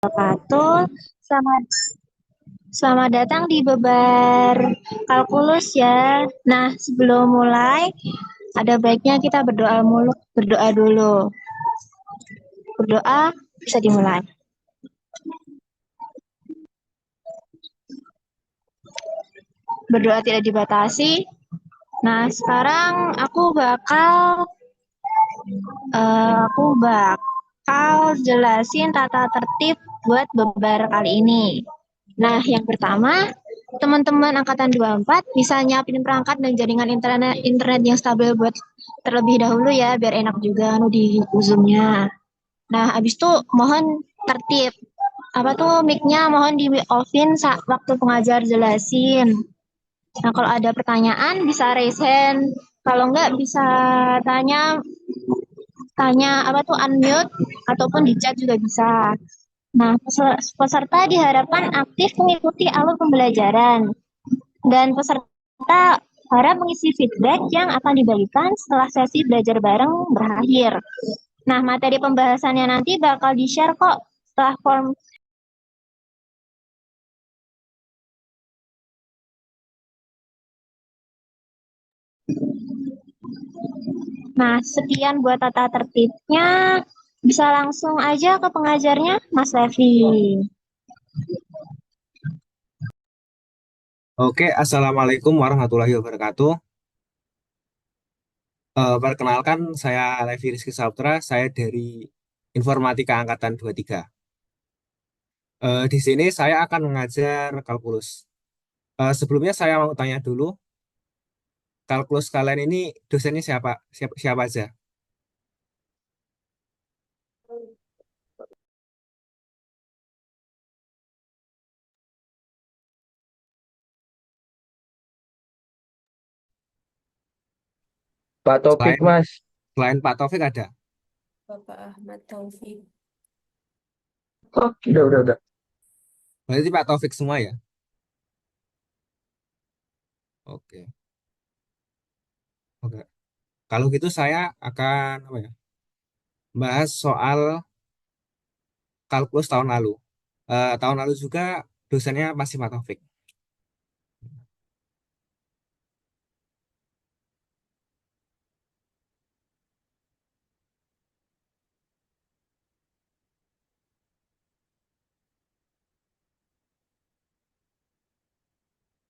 Wabarakatuh. Selamat selamat datang di Bebar Kalkulus ya. Nah, sebelum mulai, ada baiknya kita berdoa dulu. Berdoa bisa dimulai. Berdoa tidak dibatasi. Nah, sekarang aku bakal jelasin tata tertib buat Bebar kali ini. Nah, yang pertama, teman-teman angkatan 24 bisa nyiapin perangkat dan jaringan internet yang stabil buat terlebih dahulu ya, biar enak juga di Zoom-nya. Nah, abis itu mohon tertib. Apa tuh mic-nya mohon di offin saat waktu pengajar jelasin. Nah, kalau ada pertanyaan bisa raise hand. Kalau enggak bisa tanya tanya apa tuh unmute ataupun di chat juga bisa. Nah, peserta diharapkan aktif mengikuti alur pembelajaran dan peserta harap mengisi feedback yang akan dibagikan setelah sesi belajar bareng berakhir. Nah, materi pembahasannya nanti bakal di-share kok setelah form. Nah, sekian buat tata tertibnya. Bisa langsung aja ke pengajarnya, Mas Levi. Oke, Assalamualaikum warahmatullahi wabarakatuh. Perkenalkan, saya Levi Rizky Saputra, saya dari Informatika Angkatan 23. Di sini saya akan mengajar kalkulus. Sebelumnya saya mau tanya dulu, kalkulus kalian ini dosennya siapa? Siapa aja? Pak Topik, Selain Mas. selain Pak Taufik ada? Bapak Ahmad Taufik. Oh, udah. Berarti Pak Taufik semua ya? Oke, oke. Kalau gitu saya akan apa ya? Bahas soal kalkulus tahun lalu. Tahun lalu juga dosennya masih Pak Taufik.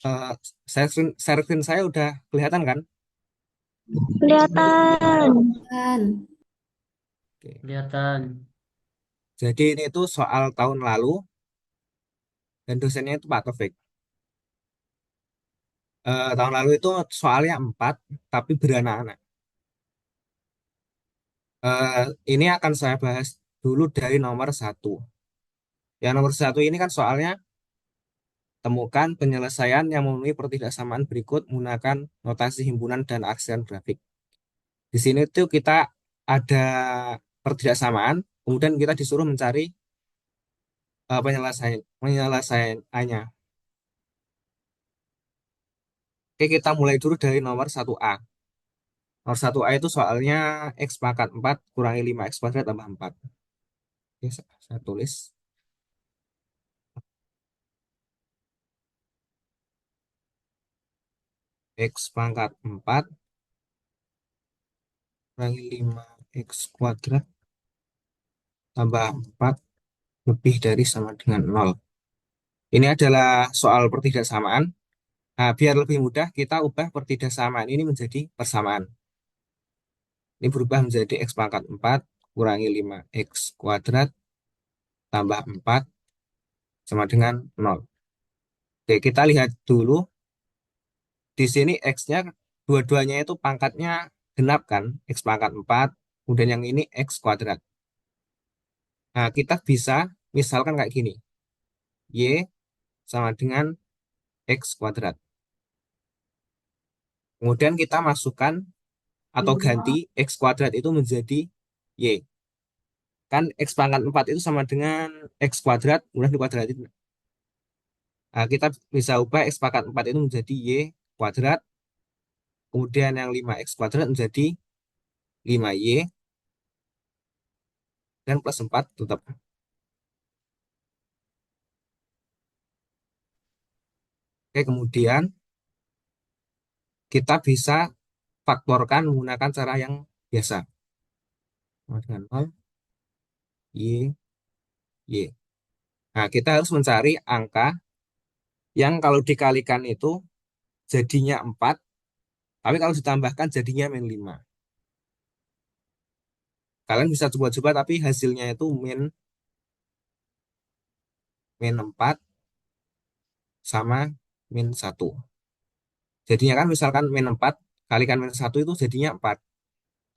Eh, share screen saya udah kelihatan kan? Kelihatan. Kan, Oke. Kelihatan. Jadi ini tuh soal tahun lalu dan dosennya itu Pak Taufik. Tahun lalu itu soalnya 4 tapi beranak-anak. Eh, ini akan saya bahas dulu dari nomor satu. Yang nomor satu ini kan soalnya temukan penyelesaian yang memenuhi pertidaksamaan berikut menggunakan notasi himpunan dan aksian grafik. Di sini tuh kita ada pertidaksamaan, kemudian kita disuruh mencari penyelesaiannya. Oke, kita mulai dulu dari nomor satu a. Nomor satu a itu soalnya X pangkat 4 kurangi 5X kuadrat tambah 4. Oke, saya tulis. X pangkat 4 kurangi 5X kuadrat tambah 4 lebih dari sama dengan 0. Ini adalah soal pertidaksamaan. Nah, biar lebih mudah, kita ubah pertidaksamaan ini menjadi persamaan. Ini berubah menjadi X pangkat 4 kurangi 5X kuadrat tambah 4 sama dengan 0. Oke, kita lihat dulu. Di sini X-nya dua-duanya itu pangkatnya genap kan, X pangkat 4, kemudian yang ini X kuadrat. Nah, kita bisa misalkan kayak gini, Y sama dengan X kuadrat. Kemudian kita masukkan atau ganti X kuadrat itu menjadi Y. Kan X pangkat 4 itu sama dengan X kuadrat, kemudian dikuadratin. Nah, kita bisa ubah X pangkat 4 itu menjadi Y kuadrat, kemudian yang 5X kuadrat menjadi 5Y, dan plus 4 tetap. Oke, kemudian kita bisa faktorkan menggunakan cara yang biasa. Sama dengan 0, Y, Y. Nah, kita harus mencari angka yang kalau dikalikan itu jadinya 4, tapi kalau ditambahkan jadinya min 5. Kalian bisa coba-coba, tapi hasilnya itu min 4 sama min 1. Jadinya kan misalkan min 4 kalikan min 1 itu jadinya 4.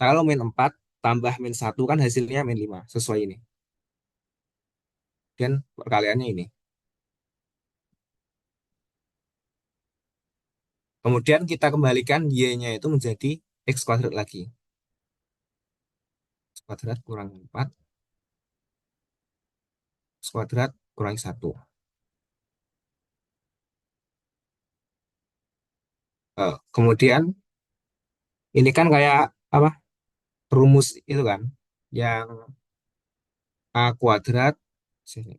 Kalau min 4 tambah min 1 kan hasilnya min 5. Sesuai ini. Dan perkaliannya ini. Kemudian kita kembalikan Y-nya itu menjadi X kuadrat lagi. X kuadrat kurang 4. X kuadrat kurang 1. Kemudian ini kan kayak apa? Rumus itu kan. Yang A kuadrat. Sini.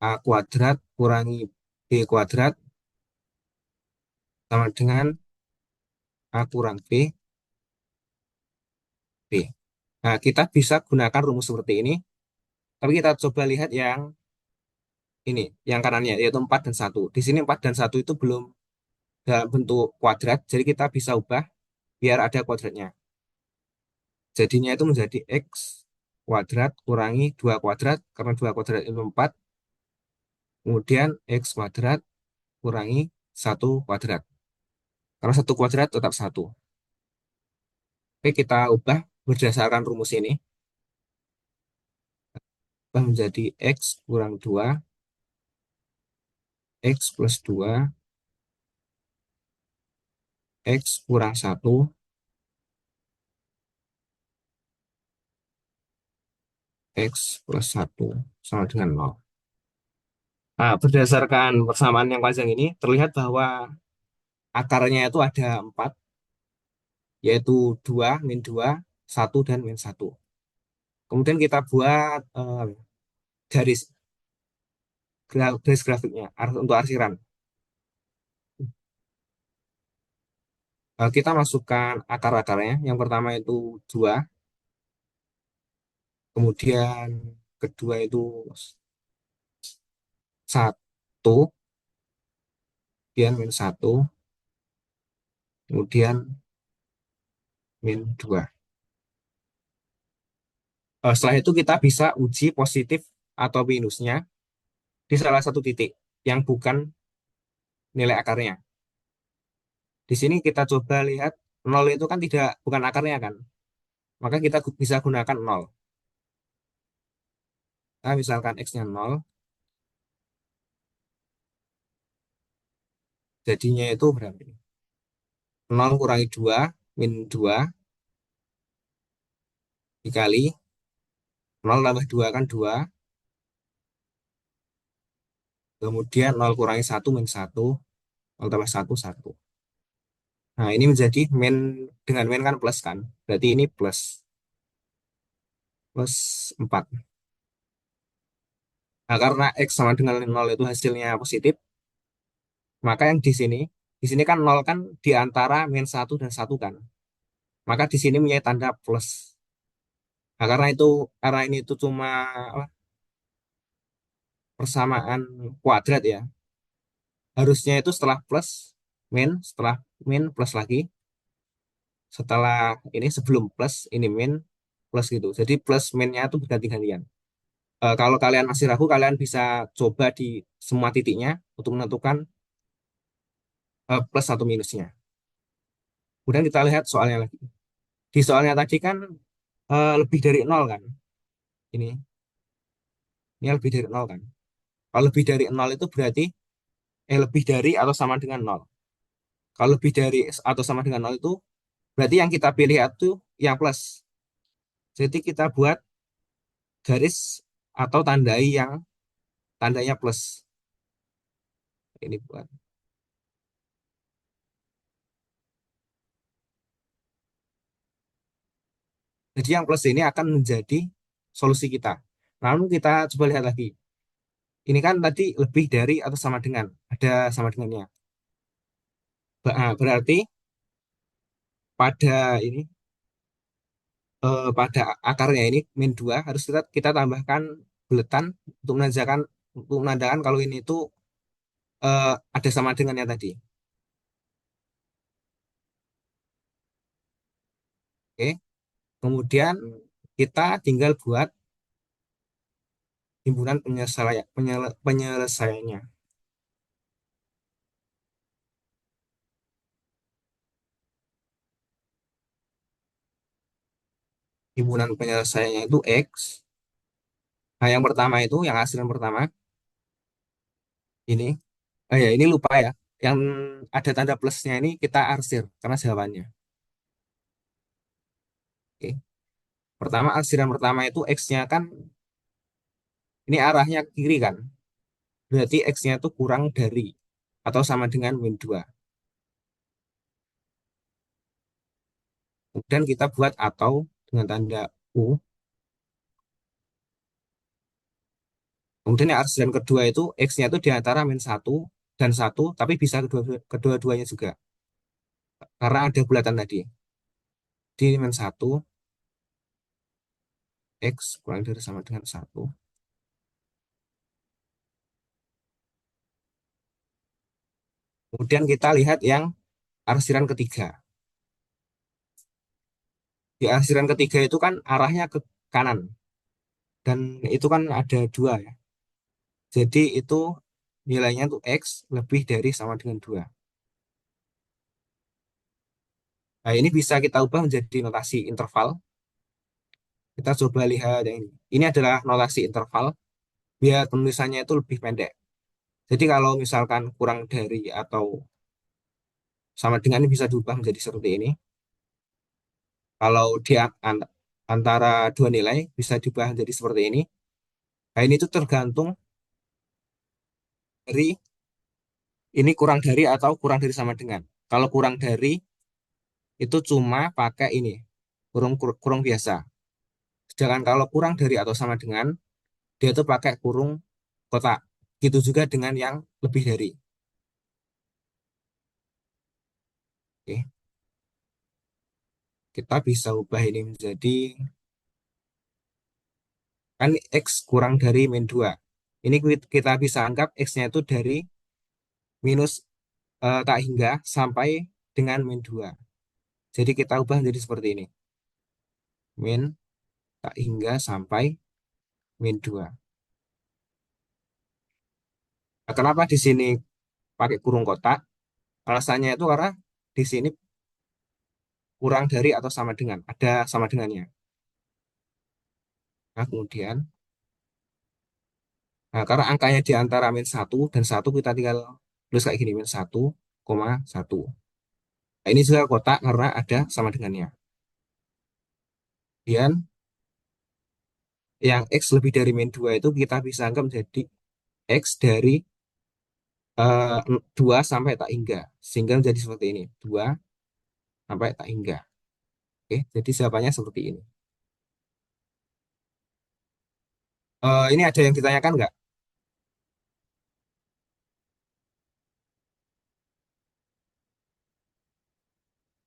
A kuadrat kurangi B kuadrat sama dengan A kurang B. Nah, kita bisa gunakan rumus seperti ini, tapi kita coba lihat yang ini, yang kanannya, yaitu 4 dan 1. Di sini 4 dan 1 itu belum dalam bentuk kuadrat, jadi kita bisa ubah biar ada kuadratnya. Jadinya itu menjadi X kuadrat kurangi 2 kuadrat, karena 2 kuadrat itu 4, kemudian X kuadrat kurangi 1 kuadrat. Karena 1 kuadrat tetap 1. Oke, kita ubah berdasarkan rumus ini. Ubah menjadi X kurang 2, X plus 2, X kurang 1, X plus 1 sama dengan 0. Nah, berdasarkan persamaan yang panjang ini, terlihat bahwa akarnya itu ada 4, yaitu 2, min 2, 1, dan min 1. Kemudian kita buat garis, garis grafiknya untuk arsiran. Kita masukkan akar-akarnya. Yang pertama itu 2, kemudian kedua itu 1, kemudian min 1, kemudian min 2. Setelah itu kita bisa uji positif atau minusnya di salah satu titik yang bukan nilai akarnya. Di sini kita coba lihat 0 itu kan bukan akarnya kan. Maka kita bisa gunakan 0. Nah, misalkan X-nya 0, jadinya itu berapa ini? 0 kurangi 2, min 2, dikali 0 tambah 2 kan 2, kemudian 0 kurangi 1, min 1, 0 tambah 1, 1. Nah, ini menjadi min, dengan min kan plus kan. Berarti ini plus 4. Nah, karena X sama dengan 0 itu hasilnya positif, maka yang di sini kan 0 kan di antara min 1 dan 1 kan. Maka di sini punya tanda plus. Nah, karena ini itu cuma apa, persamaan kuadrat ya. Harusnya itu setelah min plus lagi, setelah ini sebelum plus, ini min plus gitu. Jadi plus minnya itu berganti-gantian. Kalau kalian masih ragu, kalian bisa coba di semua titiknya untuk menentukan plus atau minusnya. Kemudian kita lihat soalnya lagi. Di soalnya tadi kan lebih dari 0 kan. Ini, ini lebih dari 0 kan. Kalau lebih dari 0 itu berarti lebih dari atau sama dengan 0. Kalau lebih dari atau sama dengan 0 itu berarti yang kita pilih itu yang plus. Jadi kita buat garis atau tandai yang tandanya plus. Ini buat. Jadi yang plus ini akan menjadi solusi kita. Lalu kita coba lihat lagi. ini kan tadi lebih dari atau sama dengan, ada sama dengannya. Berarti pada ini pada akarnya ini min 2 harus kita tambahkan buletan untuk menandakan kalau ini itu ada sama dengannya tadi. Oke. Kemudian kita tinggal buat himpunan penyelesaiannya. Himpunan penyelesaiannya itu X. Nah, yang pertama itu, yang hasil yang pertama, ini. Ya, ini lupa ya. Yang ada tanda plusnya ini kita arsir, karena jawabannya. Oke. Pertama, arsiran pertama itu X-nya kan, ini arahnya ke kiri kan. Berarti X-nya itu kurang dari, atau sama dengan min 2. Kemudian kita buat atau dengan tanda U. Kemudian yang arsiran kedua itu X-nya itu di antara min 1 dan 1, tapi bisa kedua-duanya juga. Karena ada bulatan tadi. Di min 1, X kurang dari sama dengan 1. Kemudian kita lihat yang arsiran ketiga. Di arsiran ketiga itu kan arahnya ke kanan. Dan itu kan ada 2 ya. Jadi itu nilainya tuh X lebih dari sama dengan 2. Nah, ini bisa kita ubah menjadi notasi interval. Kita coba lihat yang ini. Ini adalah notasi interval. Biar penulisannya itu lebih pendek. Jadi kalau misalkan kurang dari atau sama dengan ini bisa diubah menjadi seperti ini. Kalau di antara dua nilai bisa diubah menjadi seperti ini. Nah, ini tuh tergantung dari ini kurang dari atau kurang dari sama dengan. Kalau kurang dari itu cuma pakai ini, kurung biasa. Sedangkan kalau kurang dari atau sama dengan, dia tuh pakai kurung kotak. Gitu juga dengan yang lebih dari. Oke. Kita bisa ubah ini menjadi, kan X kurang dari min 2. Ini kita bisa anggap X-nya itu dari minus tak hingga sampai dengan min 2. Jadi kita ubah menjadi seperti ini. Min tak hingga sampai min 2. Nah, kenapa di sini pakai kurung kotak? Alasannya itu karena di sini kurang dari atau sama dengan, ada sama dengannya. Nah, kemudian, nah, karena angkanya di antara min 1 dan 1 kita tinggal tulis kayak gini, min 1,1. Nah, ini juga kotak karena ada sama dengannya. Kemudian, yang X lebih dari min 2 itu kita bisa anggap menjadi X dari 2 sampai tak hingga. Sehingga menjadi seperti ini, 2 sampai tak hingga. Oke, jadi jawabannya seperti ini. Ini ada yang ditanyakan nggak?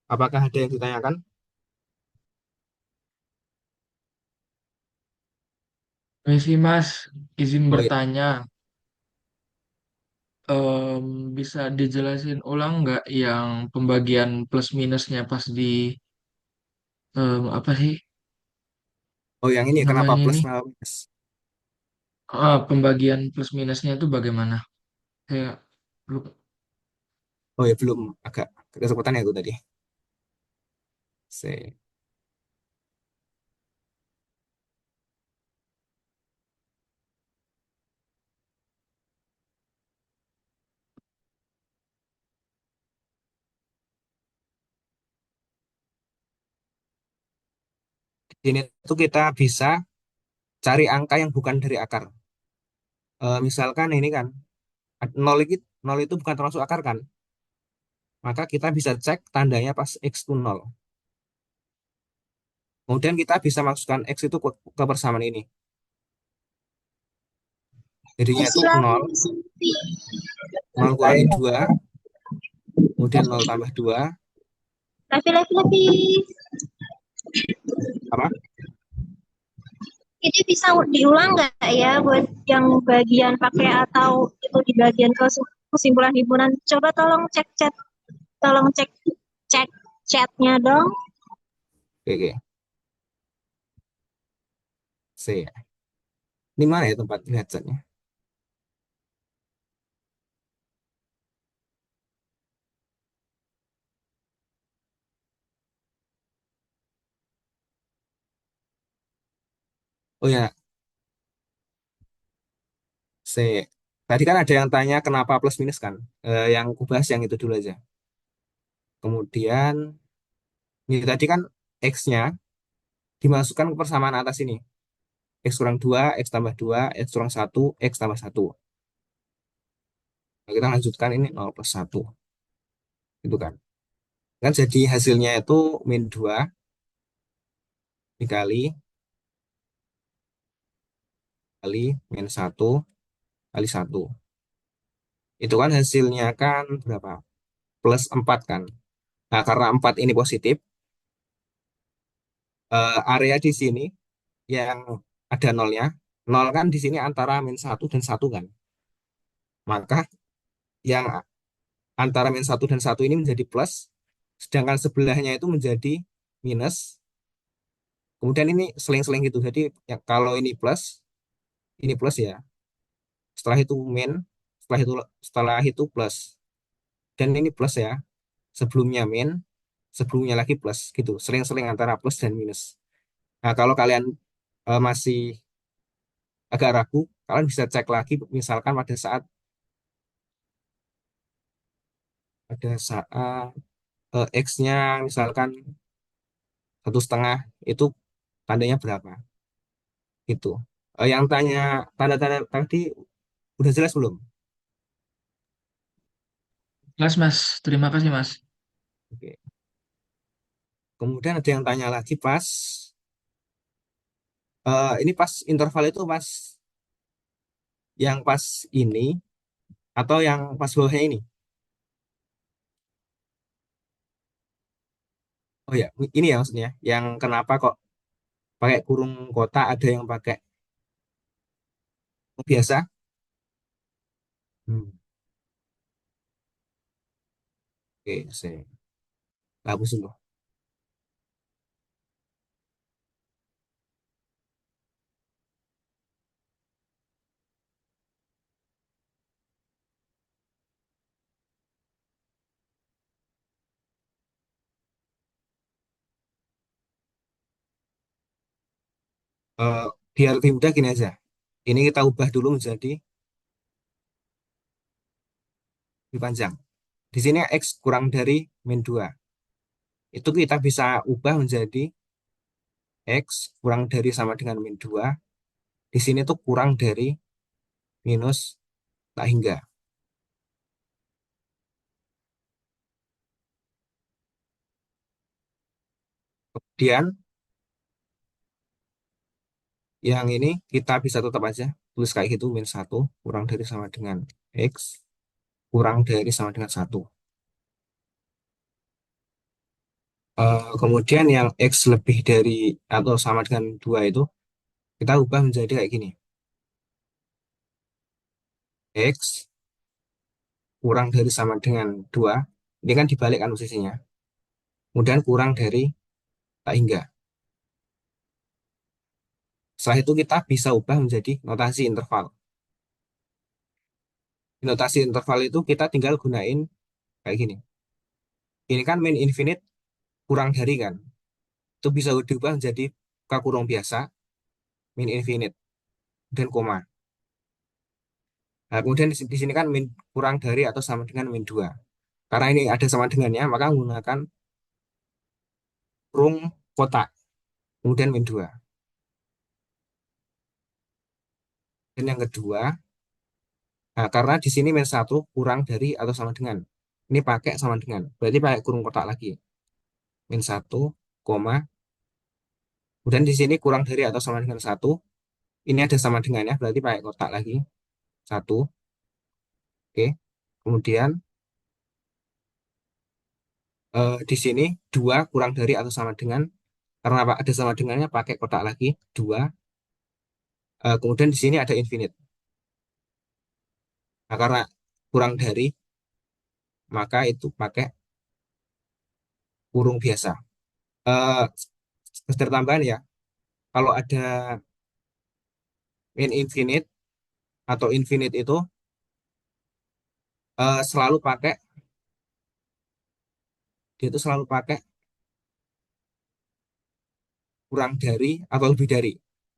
Apakah ada yang ditanyakan? Misi Mas, izin Oh iya. bertanya, bisa dijelasin ulang nggak yang pembagian plus minusnya pas di apa sih Oh, yang ini kenapa namanya plus ini? kenapa minus? Pembagian plus minusnya itu bagaimana? Saya lupa. Oh ya, belum agak kesempatan ya itu tadi. Se- Di sini tuh kita bisa cari angka yang bukan dari akar. Misalkan ini kan nol itu bukan termasuk akar kan? Maka kita bisa cek tandanya pas X itu 0. Kemudian kita bisa masukkan X itu ke persamaan ini. Jadinya itu Sila 0, 0 kurangi 2, kemudian 0 tambah 2, lebih. apa? Ini bisa diulang nggak ya buat yang bagian pakai atau itu di bagian kesimpulan himpunan? Coba tolong cek cek chatnya dong. Oke, oke. C. Ini mana ya tempat lihat chatnya? Oh ya, C. Tadi kan ada yang tanya kenapa plus minus kan? Yang aku bahas yang itu dulu aja. Kemudian, ini tadi kan X-nya dimasukkan ke persamaan atas ini. X kurang 2, X tambah 2, X kurang 1, X tambah 1. Nah, kita lanjutkan ini 0 plus 1. Gitu kan. Kan jadi hasilnya itu min 2 dikali kali min 1 kali 1. Itu kan hasilnya kan berapa? Plus 4 kan. Nah, karena 4 ini positif, area di sini yang ada nolnya, nol kan di sini antara min 1 dan 1 kan. Maka yang antara min 1 dan 1 ini menjadi plus, sedangkan sebelahnya itu menjadi minus. Kemudian ini seling-seling gitu. Jadi ya, kalau ini plus ya. Setelah itu min, setelah itu plus. Dan ini plus ya. Sebelumnya min, sebelumnya lagi plus gitu. Seling-seling antara plus dan minus. Nah, kalau kalian masih agak ragu, kalian bisa cek lagi misalkan pada saat X-nya misalkan 1,5 itu tandanya berapa gitu. Yang tanya tanda-tanda tadi udah jelas belum? Jelas, Mas. Terima kasih, Mas. Oke. Kemudian ada yang tanya lagi ini pas interval itu pas yang pas ini atau yang pas bawahnya ini? Oh ya, ini ya maksudnya. Yang kenapa kok pakai kurung kotak ada yang pakai biasa? Hmm. Oke, saya hapus dulu. Eh, Biar lebih mudah gini aja. Ini kita ubah dulu menjadi lebih panjang. Di sini X kurang dari min 2. Itu kita bisa ubah menjadi X kurang dari sama dengan min 2. Di sini tuh kurang dari minus tak hingga. Kemudian yang ini kita bisa tetap aja tulis kayak gitu min 1 kurang dari sama dengan X kurang dari sama dengan 1. Kemudian yang X lebih dari atau sama dengan 2 itu kita ubah menjadi kayak gini. X kurang dari sama dengan 2. Ini kan dibalikkan posisinya. Kemudian kurang dari tak hingga. Setelah itu kita bisa ubah menjadi notasi interval. Di notasi interval itu kita tinggal gunain kayak gini. Ini kan min infinite kurang dari kan. Itu bisa diubah menjadi K kurung biasa, min infinite, dan koma. Nah, kemudian di sini kan min kurang dari atau sama dengan min 2. Karena ini ada sama dengannya, maka menggunakan kurung kotak, kemudian min 2. Dan yang kedua, nah, karena di sini min 1 kurang dari atau sama dengan. Ini pakai sama dengan, berarti pakai kurung kotak lagi. Min 1, koma, kemudian di sini kurang dari atau sama dengan 1. Ini ada sama dengannya, berarti pakai kotak lagi. 1. Oke. Kemudian di sini 2 kurang dari atau sama dengan, karena apa? Ada sama dengannya pakai kotak lagi 2. Kemudian di sini ada infinite. Nah, karena kurang dari, maka itu pakai kurung biasa. Eh Sekedar tambahan ya, kalau ada infinite atau infinite itu selalu pakai, dia itu selalu pakai kurang dari atau lebih dari.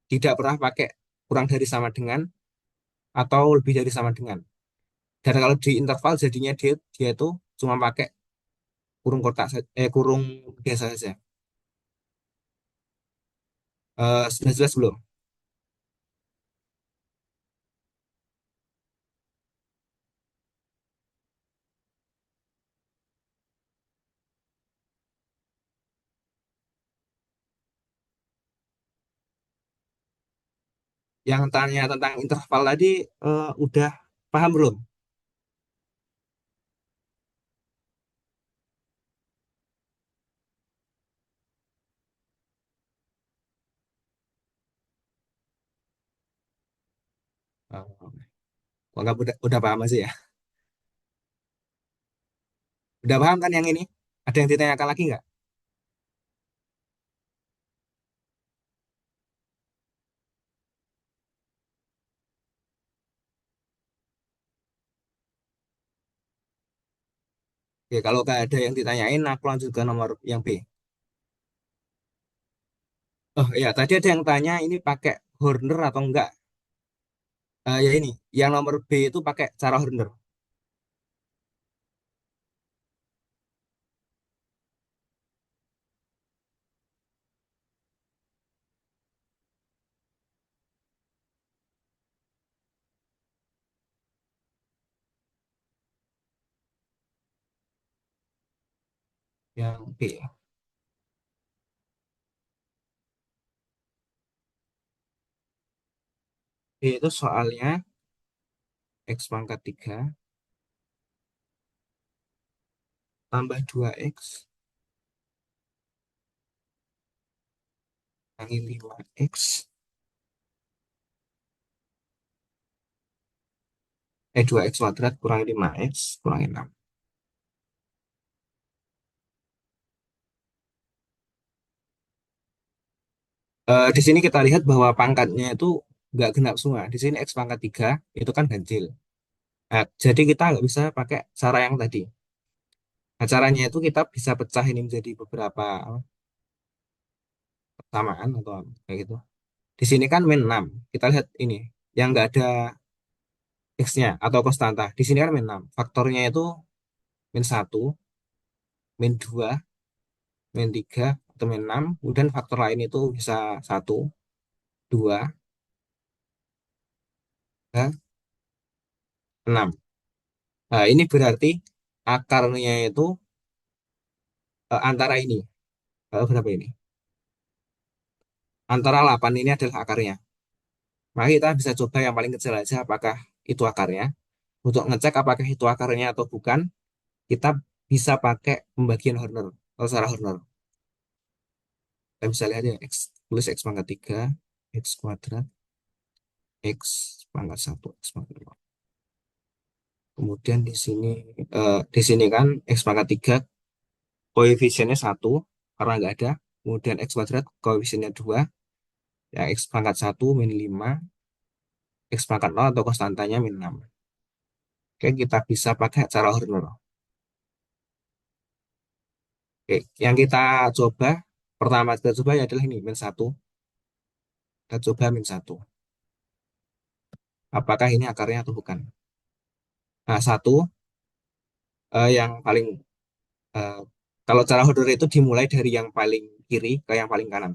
Tidak pernah pakai kurang dari sama dengan atau lebih dari sama dengan. Dan kalau di interval jadinya dia dia itu cuma pakai kurung kotak kurung biasa saja. Sudah jelas belum? Yang tanya tentang interval tadi udah paham belum? Oh, kok nggak udah paham sih ya? Udah paham kan yang ini? Ada yang ditanyakan lagi nggak? Oke, kalau nggak ada yang ditanyain, aku lanjut ke nomor yang B. Oh iya, tadi ada yang tanya ini pakai Horner atau enggak? Ya ini, yang nomor B itu pakai cara Horner. Yang B. B itu soalnya X pangkat 3 tambah 2X kali 5X. 2X kuadrat kurangi 5X kurangi 6. Di sini kita lihat bahwa pangkatnya itu nggak genap semua. Di sini X pangkat 3 itu kan ganjil. Nah, jadi kita nggak bisa pakai cara yang tadi. Nah, caranya itu kita bisa pecah ini menjadi beberapa persamaan atau kayak gitu. Di sini kan min 6. Kita lihat ini yang nggak ada X-nya atau konstanta. Di sini kan min 6. Faktornya itu min 1, min 2, min 3, atau min 6. Kemudian faktor lain itu bisa 1, 2, 3, 6. Nah, ini berarti akarnya itu antara ini. Berapa ini? Antara 8 ini adalah akarnya. Maka kita bisa coba yang paling kecil aja apakah itu akarnya. Untuk ngecek apakah itu akarnya atau bukan, kita bisa pakai pembagian Horner atau cara Horner. Kita bisa lihat ya, tulis X pangkat 3, X kuadrat, X pangkat 1, X pangkat 2. Kemudian di sini kan X pangkat 3 koefisiennya 1 karena nggak ada. Kemudian X kuadrat koefisiennya 2, ya X pangkat 1 min 5, X pangkat 0 atau konstantanya min 6. Oke, kita bisa pakai cara Horner. Oke, yang kita coba, pertama kita coba ya adalah ini, min 1. Kita coba min 1. Apakah ini akarnya atau bukan? Nah, 1 yang paling, eh, kalau cara Horner itu dimulai dari yang paling kiri ke yang paling kanan.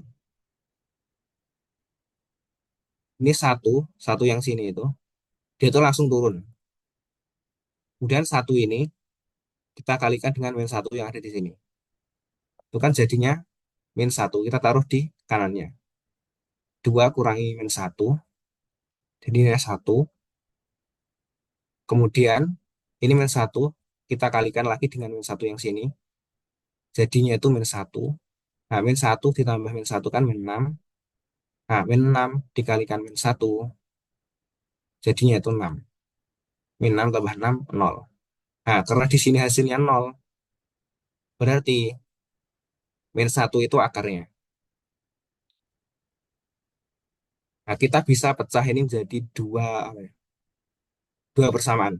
Ini satu yang sini itu, dia itu langsung turun. Kemudian 1 ini kita kalikan dengan min 1 yang ada di sini. Itu kan jadinya min 1, kita taruh di kanannya. 2 kurangi min 1, jadi ini 1. Kemudian ini min 1 kita kalikan lagi dengan min 1 yang sini. Jadinya itu min 1. Nah, min 1 ditambah min 1 kan min 6. Nah, min 6 dikalikan min 1 jadinya itu 6. Min 6 tambah 6 0. Nah, karena di sini hasilnya 0, berarti min 1 itu akarnya. Nah, kita bisa pecah ini menjadi dua, dua persamaan.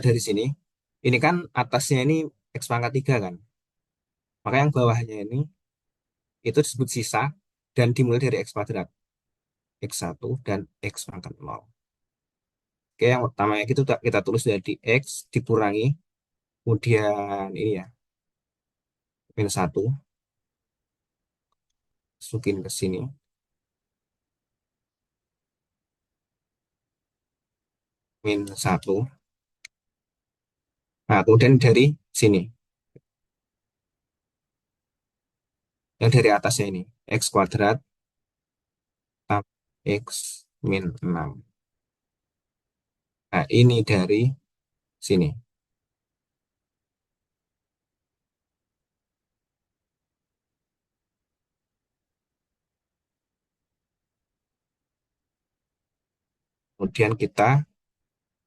Dari sini, ini kan atasnya ini X pangkat 3 kan. Maka yang bawahnya ini itu disebut sisa dan dimulai dari X kuadrat. X1 dan X pangkat 0. Oke, yang pertamanya itu kita tulis jadi X dikurangi, kemudian ini ya, min 1, masukin ke sini, min 1. Nah, kemudian dari sini, yang dari atasnya ini, X kuadrat tambah X min 6. Nah, ini dari sini. Kemudian kita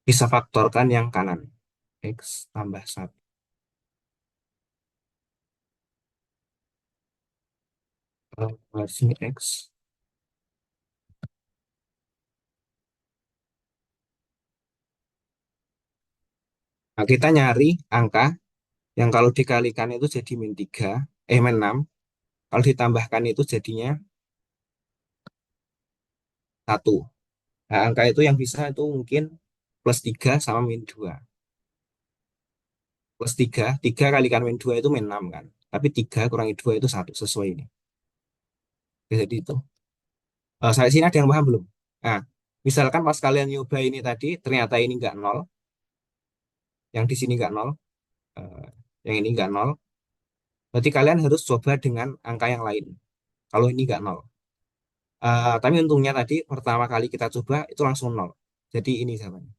bisa faktorkan yang kanan. X tambah 1. Sini X. Nah, kita nyari angka yang kalau dikalikan itu jadi min 3, min 6. Kalau ditambahkan itu jadinya 1. Nah, angka itu yang bisa itu mungkin plus 3 sama min 2. Plus 3, 3 kalikan min 2 itu min 6 kan. Tapi 3 kurangi 2 itu 1, sesuai ini. Oke, jadi itu. Sampai sini ada yang paham belum? Nah, misalkan pas kalian nyoba ini tadi, ternyata ini nggak 0, yang di sini nggak 0, eh, yang ini nggak 0, berarti kalian harus coba dengan angka yang lain. Kalau ini nggak 0. Tapi untungnya tadi pertama kali kita coba itu langsung 0. Jadi ini jawabannya.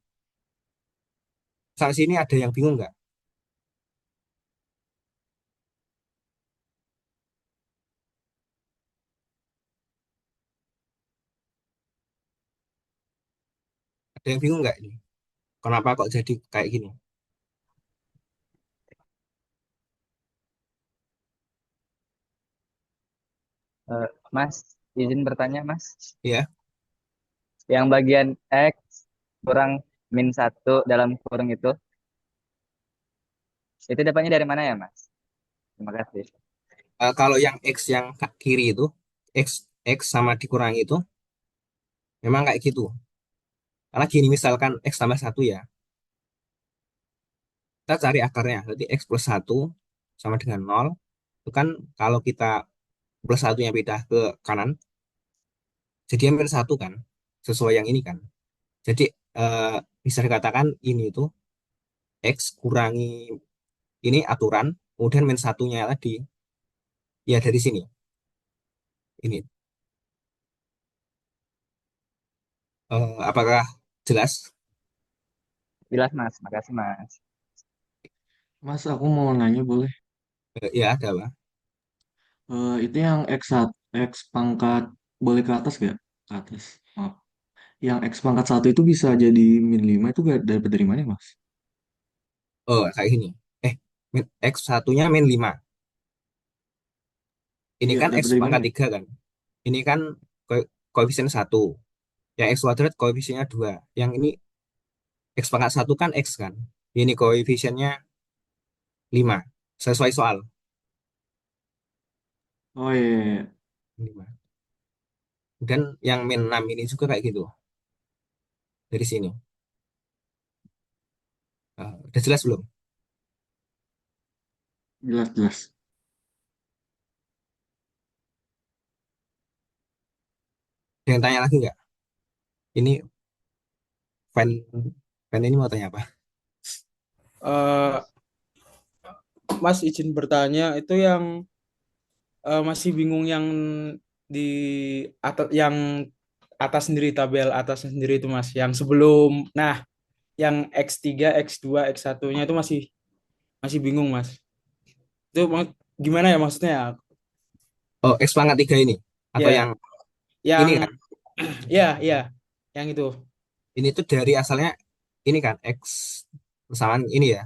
Sampai sini ada yang bingung nggak? Ada yang bingung nggak ini? Kenapa kok jadi kayak gini? Mas, izin bertanya, Mas. Ya, Yang bagian X kurang min 1 dalam kurung itu dapatnya dari mana ya, Mas? Terima kasih. kalau yang X yang kiri itu, X, X sama dikurangi itu, memang kayak gitu. Karena gini, misalkan X tambah 1 ya, kita cari akarnya. Berarti X plus 1 sama dengan 0. Itu kan kalau kita plus 1-nya pindah ke kanan, jadi min 1 kan. Sesuai yang ini kan. Jadi eh, bisa dikatakan ini itu X kurangi ini aturan, kemudian min 1-nya tadi, ya dari sini. Ini. Apakah jelas? Jelas, Mas. Makasih, Mas. Mas, aku mau nanya boleh? Ya, ada apa? Itu yang X pangkat boleh ke atas gak? Ke atas. Maaf. Yang X pangkat 1 itu bisa jadi min 5 itu gak dapat dari mana, Mas? Oh, kayak gini. X satunya min 5. Ini Iya, kan X dapat dari mana pangkat ya? 3 kan. Ini kan koefisien 1. Yang X kuadrat koefisiennya 2. Yang ini X pangkat 1 kan X kan. Ini koefisiennya 5. Sesuai soal. Oh iya, iya, iya. 5. Dan yang min 6 ini juga kayak gitu. Dari sini. Udah jelas belum? Jelas, jelas. Ada yang tanya lagi nggak? Ini fan fan ini mau tanya apa? Eh, Mas izin bertanya itu yang masih bingung yang di atas yang atas sendiri, tabel atasnya sendiri itu Mas. Yang sebelum, nah yang X3, X2, X1-nya itu masih bingung Mas. Itu gimana ya maksudnya? Oh, X pangkat 3 ini. Atau Ya, yang ini yang kan. ya, yang itu. Ini tuh dari asalnya ini kan X persamaan ini ya.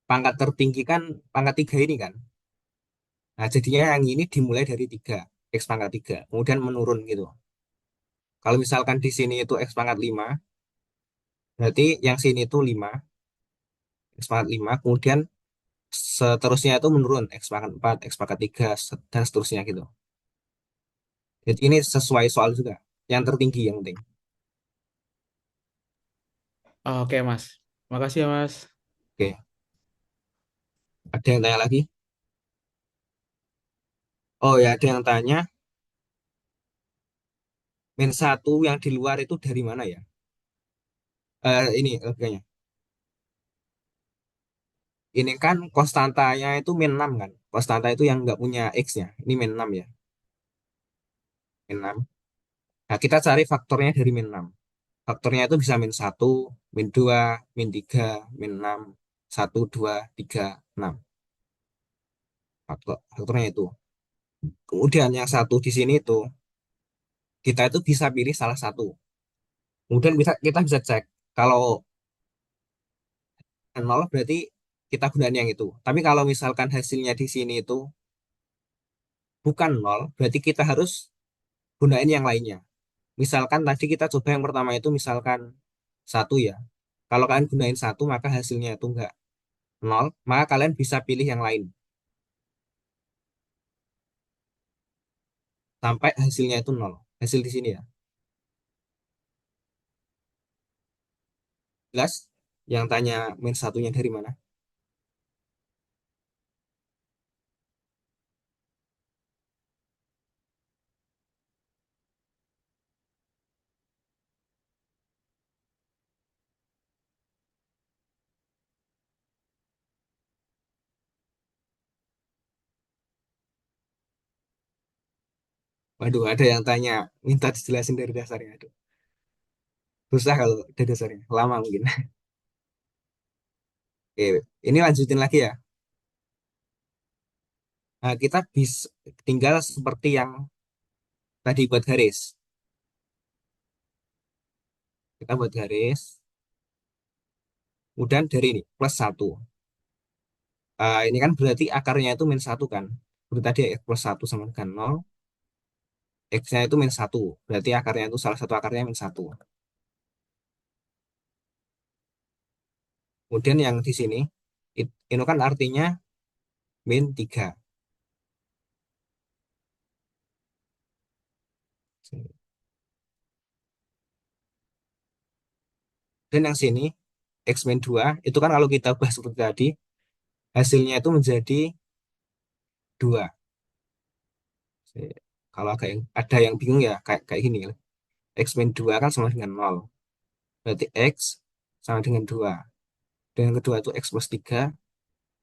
Pangkat tertinggi kan pangkat 3 ini kan. Nah, jadinya yang ini dimulai dari 3 X pangkat 3 kemudian menurun gitu. Kalau misalkan di sini itu X pangkat 5 berarti yang sini itu 5 X pangkat 5 kemudian seterusnya itu menurun X pangkat 4 X pangkat 3 dan seterusnya gitu. Jadi ini sesuai soal juga. Yang tertinggi yang penting. Oke Mas. Makasih ya Mas. Oke, ada yang tanya lagi? Oh ya, ada yang tanya min satu yang di luar itu dari mana ya? Ini logikanya. Ini kan konstantanya itu min 6 kan. Konstanta itu yang nggak punya X-nya. Ini min 6 ya. Min 6. Nah, kita cari faktornya dari min 6. Faktornya itu bisa min satu, min 2, min 3, min 6, 1, 2, 3, 6. Faktornya itu. Kemudian yang satu di sini itu, kita itu bisa pilih salah satu. Kemudian kita bisa cek. Kalau nol berarti kita gunain yang itu. Tapi kalau misalkan hasilnya di sini itu bukan nol, berarti kita harus gunain yang lainnya. Misalkan tadi kita coba yang pertama itu misalkan satu ya. Kalau kalian gunain satu maka hasilnya itu enggak nol, maka kalian bisa pilih yang lain sampai hasilnya itu nol. Hasil di sini ya. Jelas? Yang tanya min satunya dari mana? Waduh, ada yang tanya minta dijelasin dari dasarnya. Aduh, susah kalau dari dasarnya. Lama mungkin. Oke, ini lanjutin lagi ya. Nah, kita bisa tinggal seperti yang tadi buat garis. Kita buat garis. Kemudian dari ini plus satu. Ini kan berarti akarnya itu min satu kan. Berarti tadi X plus satu sama dengan nol. X-nya itu min satu. Berarti akarnya itu salah satu akarnya min satu. Kemudian yang di sini, ini kan artinya min 3. Dan yang sini, X min 2, itu kan kalau kita bahas seperti tadi, hasilnya itu menjadi 2. Kalau ada yang bingung ya, kayak kayak gini. X min 2 kan sama dengan nol. Berarti X sama dengan 2. Dan yang kedua itu X plus 3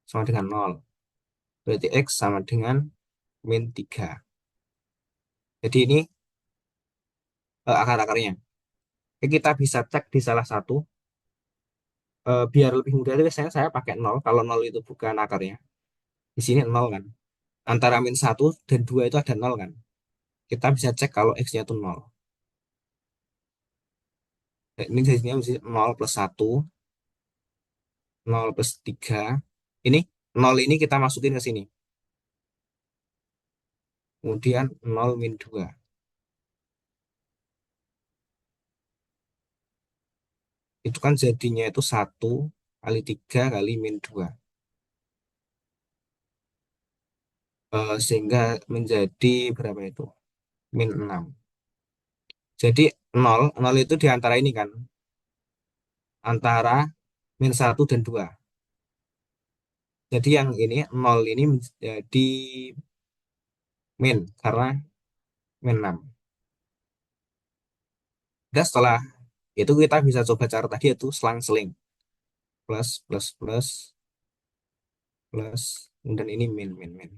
sama dengan nol. Berarti X sama dengan min 3. Jadi ini akar-akarnya. Kita bisa cek di salah satu. Biar lebih mudah itu biasanya saya pakai nol. Kalau nol itu bukan akarnya. Di sini nol kan. Antara min satu dan 2 itu ada nol kan. Kita bisa cek kalau X-nya itu nol. Nah, ini jadinya mesti 0 plus satu, 0 plus 3. Ini 0 ini kita masukin ke sini. Kemudian 0 min 2. Itu kan jadinya itu 1 kali 3 kali min 2. Sehingga menjadi berapa itu? Min 6. Jadi 0 itu di antara ini kan. Antara min satu dan 2. Jadi yang ini 0 ini menjadi min karena min 6. Dan setelah itu kita bisa coba cara tadi itu selang-seling. Plus, plus, plus, plus. Dan ini min, min, min.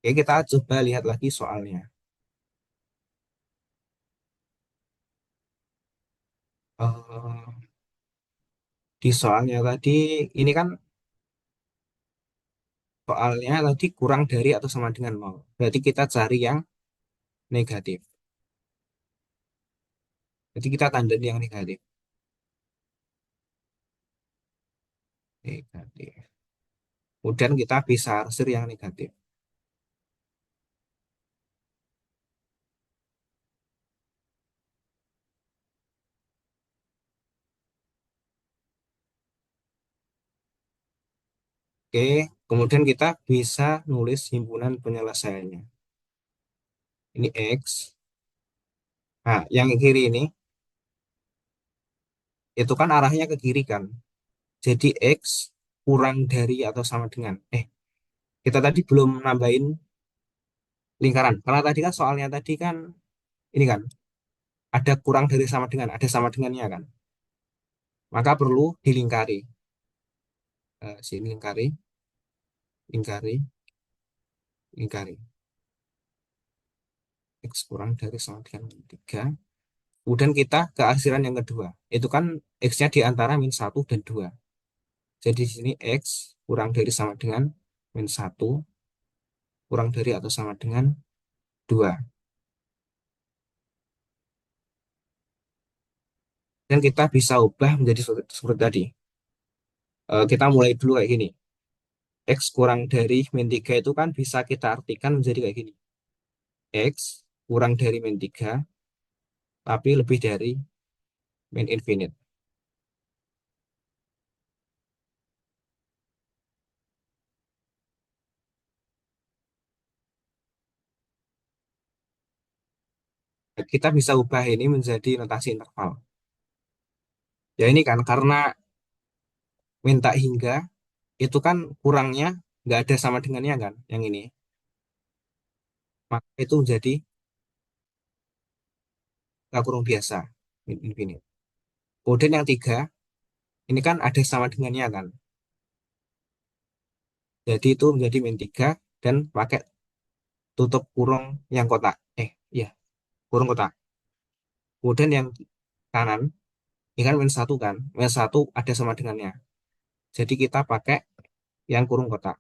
Oke, kita coba lihat lagi soalnya. Eh, di soalnya tadi, ini kan soalnya tadi kurang dari atau sama dengan nol. Berarti kita cari yang negatif. Jadi kita tanda yang negatif. Negatif. Kemudian kita bisa arsir yang negatif. Oke, kemudian kita bisa nulis himpunan penyelesaiannya. Ini X. Nah, yang kiri ini, itu kan arahnya ke kiri kan. Jadi X kurang dari atau sama dengan. Kita tadi belum nambahin lingkaran. Karena tadi kan soalnya tadi kan, ini kan, ada kurang dari sama dengan, ada sama dengannya kan. Maka perlu dilingkari. Sini lingkari, lingkari, lingkari. X kurang dari sama dengan 3. Kemudian kita ke arsiran yang kedua. Itu kan X-nya di antara -1 dan 2. Jadi di sini X kurang dari sama dengan -1, kurang dari atau sama dengan 2. Dan kita bisa ubah menjadi seperti tadi. Kita mulai dulu kayak gini. X kurang dari -3 itu kan bisa kita artikan menjadi kayak gini. X kurang dari -3, tapi lebih dari -infinite. Kita bisa ubah ini menjadi notasi interval. Ya ini kan karena minta hingga itu kan kurangnya nggak ada sama dengannya kan yang ini. Maka itu menjadi nggak kurung biasa, infinite. Kemudian yang 3, ini kan ada sama dengannya kan. Jadi itu menjadi -3 dan pakai tutup kurung yang kotak. Iya, kurung kotak. Kemudian yang kanan, ini kan -1 kan. -1 ada sama dengannya. Jadi kita pakai yang kurung kotak.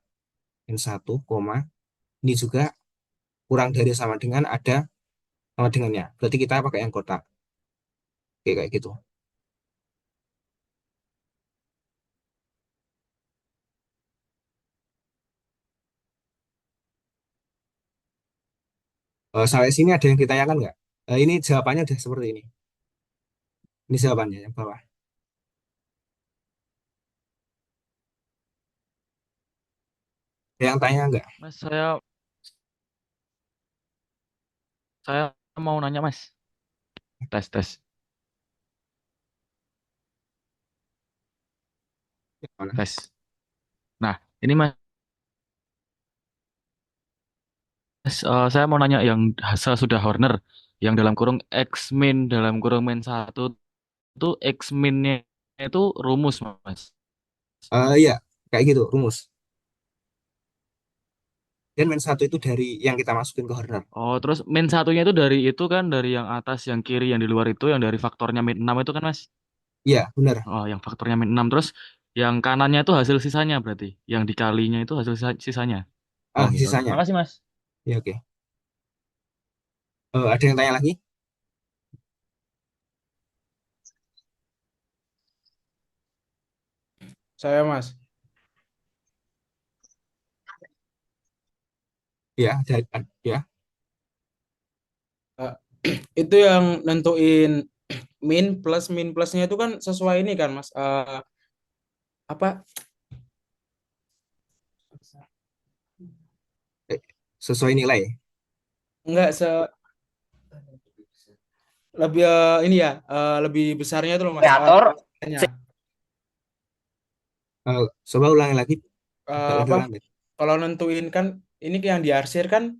-1, koma. Ini juga kurang dari sama dengan ada sama dengannya. Berarti kita pakai yang kotak. Oke, kayak gitu. Sampai sini ada yang ditanyakan nggak? Ini jawabannya udah seperti ini. Ini jawabannya yang bawah. Ada yang tanya nggak? Mas, saya mau nanya, Mas. Tes, tes. Yang mana? Tes. Nah, ini Mas, saya mau nanya yang sesudah Horner, yang dalam kurung X min dalam kurung min 1 itu X minnya itu rumus, Mas. Iya, kayak gitu, rumus. Dan -1 itu dari yang kita masukin ke Horner. Oh, terus min satunya itu dari itu kan, dari yang atas, yang kiri, yang di luar itu, yang dari faktornya min 6 itu kan, Mas? Iya, benar. Oh, yang faktornya min 6. Terus yang kanannya itu hasil sisanya berarti. Yang dikalinya itu hasil sisanya. Oh, gitu. Sisanya. Makasih, Mas. Ya, oke. Ada yang tanya lagi? Saya Mas. Ya, ya. Eh, itu yang nentuin min plusnya itu kan sesuai ini kan Mas. Apa? Sesuai nilai. Enggak lebih ini ya, lebih besarnya itu loh Mas. Kreator. Coba ulangi lagi. Agak Apa? kedengeran deh. Kalau nentuin kan ini yang diarsir kan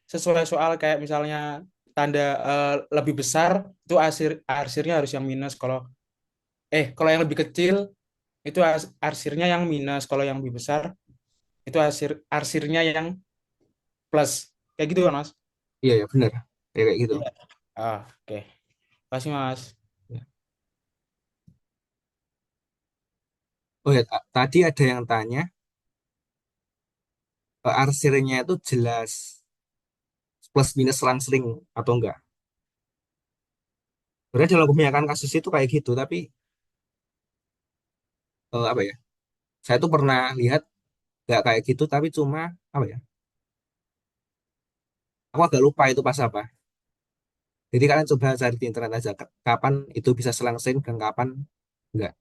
sesuai soal kayak misalnya tanda lebih besar itu arsirnya harus yang minus. Kalau yang lebih kecil itu arsirnya yang minus. Kalau yang lebih besar itu arsirnya yang plus. Kayak gitu kan, Mas? Iya ya benar. Kayak gitu. Iya. Oke. Kasih, Mas. Ya. Oh ya, tadi ada yang tanya arsirnya itu jelas plus minus selang-seling atau enggak. Sebenarnya dalam kebanyakan kasus itu kayak gitu, tapi apa ya? Saya tuh pernah lihat nggak kayak gitu, tapi cuma apa ya? Aku agak lupa itu pas apa. Jadi kalian coba cari di internet aja kapan itu bisa selang-seling dan kapan enggak.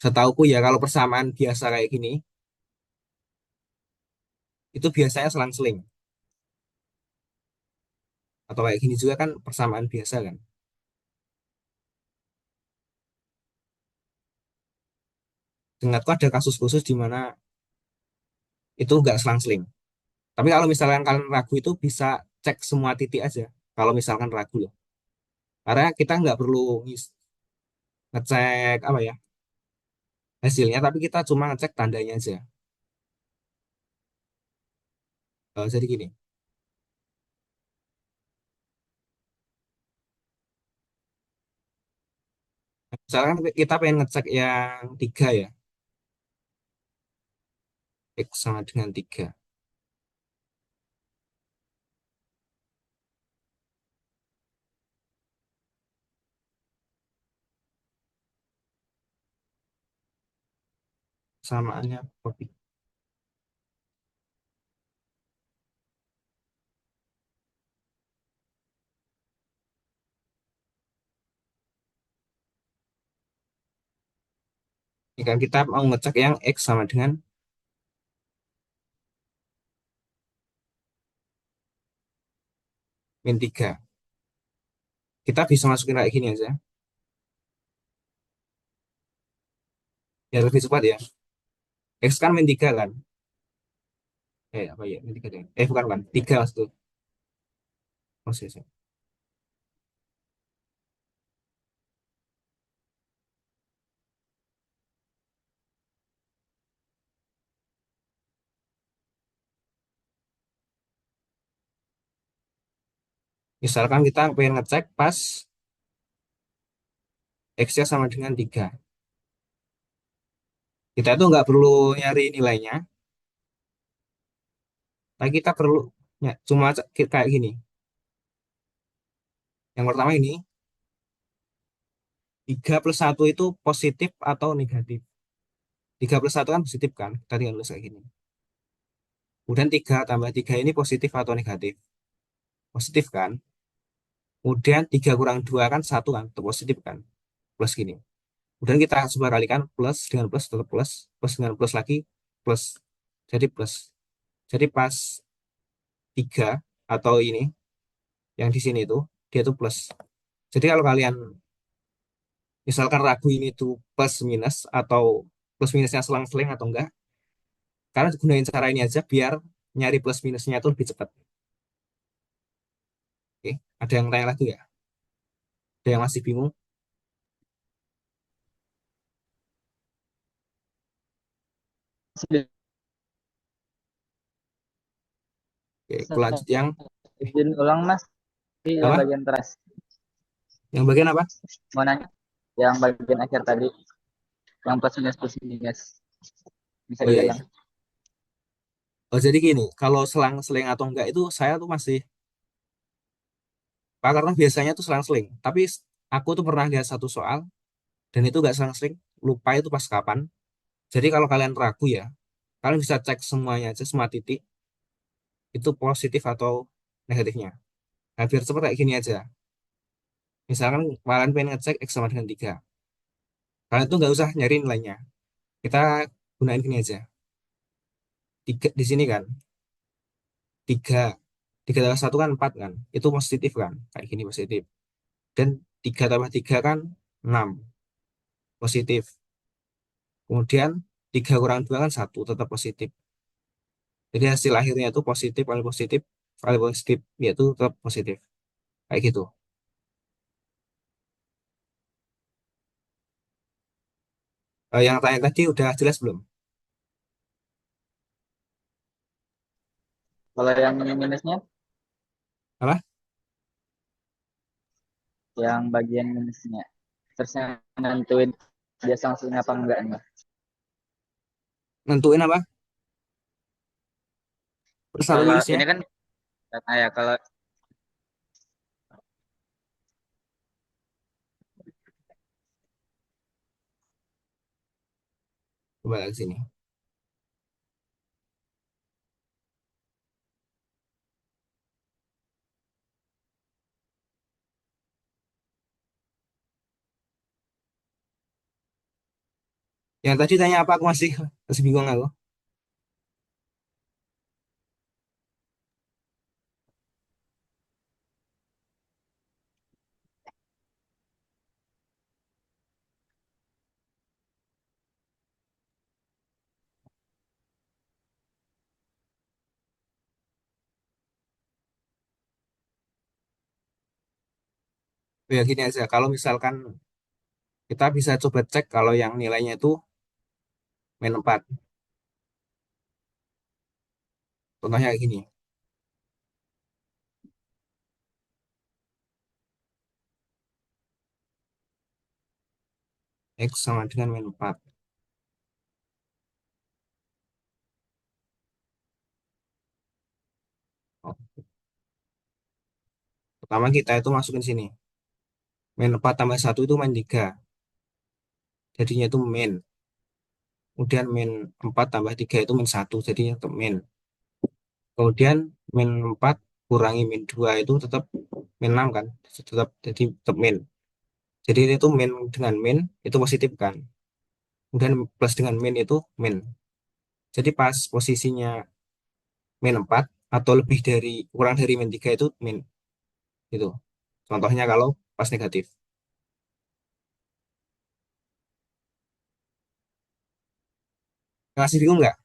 Setauku ya kalau persamaan biasa kayak gini, itu biasanya selang-seling. Atau kayak gini juga kan persamaan biasa kan. Seingatku ada kasus khusus di mana itu enggak selang-seling. Tapi kalau misalkan kalian ragu itu bisa cek semua titik aja. Kalau misalkan ragu loh. Karena kita nggak perlu ngecek apa ya hasilnya, tapi kita cuma ngecek tandanya aja. Jadi gini, misalkan kita pengen ngecek yang 3 ya, X sama dengan 3. Samaannya kopi. Ini kan kita mau ngecek yang X sama dengan -3. Kita bisa masukin kayak gini aja. Ya lebih cepat ya. X kan -3 kan. Apa ya, -3 deh. Bukan, bukan. 3 maksudnya. Oh, sorry. Misalkan kita pengen ngecek pas X-nya sama dengan 3. Kita itu nggak perlu nyari nilainya, tapi kita perlu ya, cuma kayak gini. Yang pertama ini, 3+1 itu positif atau negatif. 3+1 kan positif kan? Tadi kan nulis kayak gini. Kemudian 3 tambah 3 ini positif atau negatif? Positif kan? Kemudian 3 kurang 2 kan 1 kan? Itu positif kan? Plus gini. Kemudian kita coba kalikan plus dengan plus tetap plus. Plus dengan plus lagi plus. Jadi plus. Jadi pas 3 atau ini yang di sini itu dia tuh plus. Jadi kalau kalian misalkan ragu ini tuh plus minus atau plus minusnya selang-seling atau enggak, karena gunain cara ini aja biar nyari plus minusnya itu lebih cepat. Oke, ada yang tanya lagi ya? Ada yang masih bingung? Sudah bisa Oke, aku lanjut yang izin ulang Mas di yang apa? bagian teras. Yang bagian apa? Mau nanya yang bagian akhir tadi yang plus minus bisa Oh iya, diulang. iya. Oh jadi gini, kalau selang-seling atau enggak itu saya tuh masih Pak, karena biasanya tuh selang-seling. Tapi aku tuh pernah lihat satu soal dan itu enggak selang-seling. Lupa itu pas kapan. Jadi kalau kalian ragu ya, kalian bisa cek semuanya aja, semua titik itu positif atau negatifnya. Nah, biar cepat kayak gini aja. Misalkan kalian pengen ngecek X sama dengan 3. Kalian tuh nggak usah nyari nilainya. Kita gunain gini aja. 3 di sini kan. 3. 3 tambah 1 kan 4 kan. Itu positif kan. Kayak gini positif. Dan 3 tambah 3 kan 6. Positif. Kemudian 3 kurang 2 kan 1. Tetap positif. Jadi hasil akhirnya itu positif, paling positif, yaitu tetap positif. Kayak gitu. Yang tanya tadi udah jelas belum? Kalau yang minusnya, Apa? yang bagian minusnya. Terus yang nentuin dia langsung apa enggak nih? Nentuin apa? Plus satu Kalau minusnya. ini kan, ya kalau Coba lagi sini. Yang tadi tanya apa aku masih bingung aku. Ya gini aja, kalau misalkan kita bisa coba cek kalau yang nilainya itu min 4. Contohnya kayak gini. X sama dengan min 4. Oh, pertama kita itu masukin sini. Min 4 tambah 1 itu min 3. Jadinya itu min. Kemudian min 4 tambah 3 itu min 1. Jadinya tetap min. Kemudian min 4 kurangi min 2 itu tetap min 6 kan. Tetap jadi tetap min. Jadi itu min dengan min itu positif kan. Kemudian plus dengan min itu min. Jadi pas posisinya min 4 atau lebih dari kurang dari min 3 itu min. Itu. Contohnya kalau pas negatif. Ngasih bingung nggak?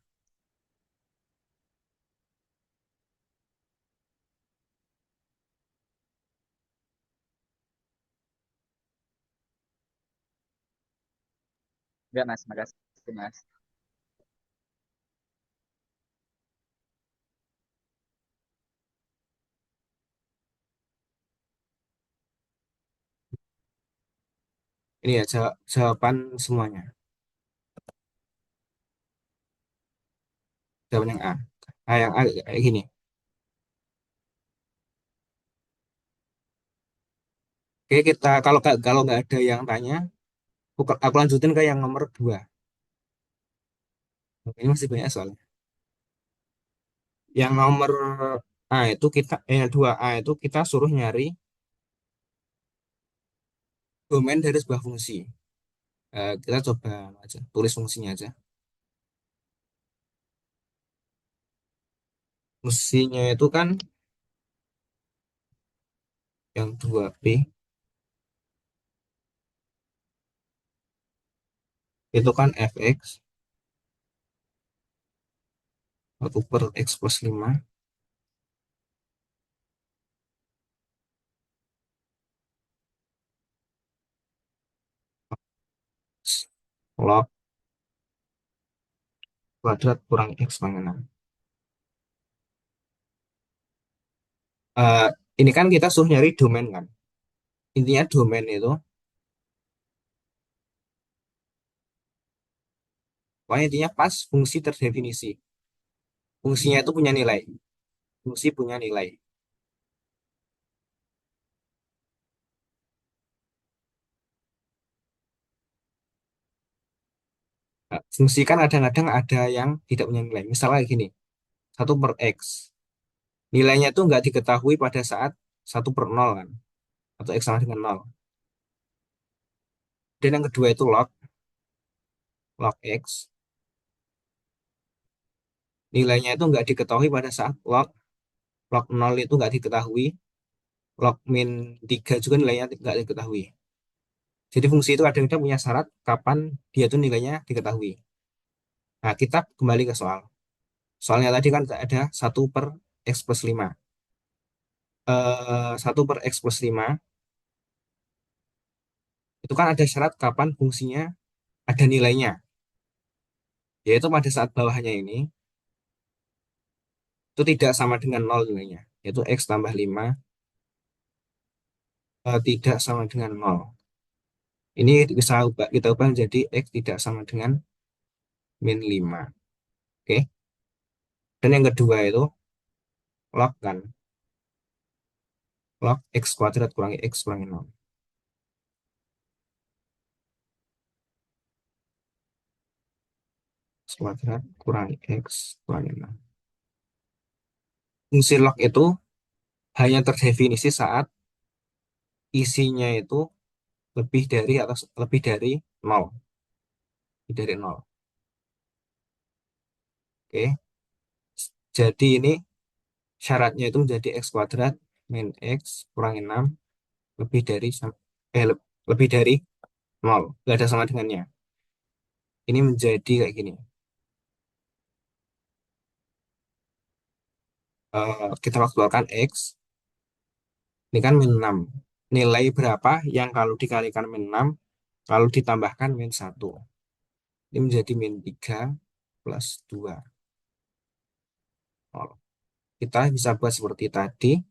enggak Mas, makasih Mas. Ini ya jawaban semuanya. Jawaban yang A. Yang A kayak gini. Oke, kita kalau nggak ada yang tanya, aku lanjutin ke yang nomor 2. Ini masih banyak soalnya. Yang nomor A itu dua A itu kita suruh nyari domain dari sebuah fungsi. Kita coba aja tulis fungsinya aja. Fungsinya itu kan yang 2B itu kan fx 1/x+5 log kuadrat kurang x pangkat 6. Eh, ini kan kita suruh nyari domain kan. Intinya domain itu, pokoknya intinya pas fungsi terdefinisi. Fungsinya itu punya nilai. Fungsi punya nilai. Nah, fungsi kan kadang-kadang ada yang tidak punya nilai. Misalnya gini, 1/x. Nilainya itu nggak diketahui pada saat 1/0 kan. Atau x sama dengan 0. Dan yang kedua itu log x. Nilainya itu nggak diketahui pada saat log 0 itu nggak diketahui. Log min 3 juga nilainya nggak diketahui. Jadi fungsi itu kadang-kadang punya syarat kapan dia itu nilainya diketahui. Nah, kita kembali ke soal. Soalnya tadi kan ada 1/x+5. 1/x+5 itu kan ada syarat kapan fungsinya ada nilainya. Yaitu pada saat bawahnya ini, itu tidak sama dengan 0 nilainya, yaitu X tambah 5 tidak sama dengan 0. Ini kita ubah menjadi X tidak sama dengan min 5. Oke. Dan yang kedua itu log kan. Log X kuadrat kurangi X kurangi 0. X kuadrat kurangi X kurangi 0. Fungsi log itu hanya terdefinisi saat isinya itu lebih dari atau lebih dari 0. Lebih dari 0. Oke. Jadi ini syaratnya itu menjadi X kuadrat min X kurangi 6 lebih dari lebih dari 0. Nggak ada sama dengannya. Ini menjadi kayak gini. Kita keluarkan X. Ini kan min 6. Nilai berapa yang kalau dikalikan min 6, kalau ditambahkan min 1. Ini menjadi min 3 plus 2. 0. Kita bisa buat seperti tadi.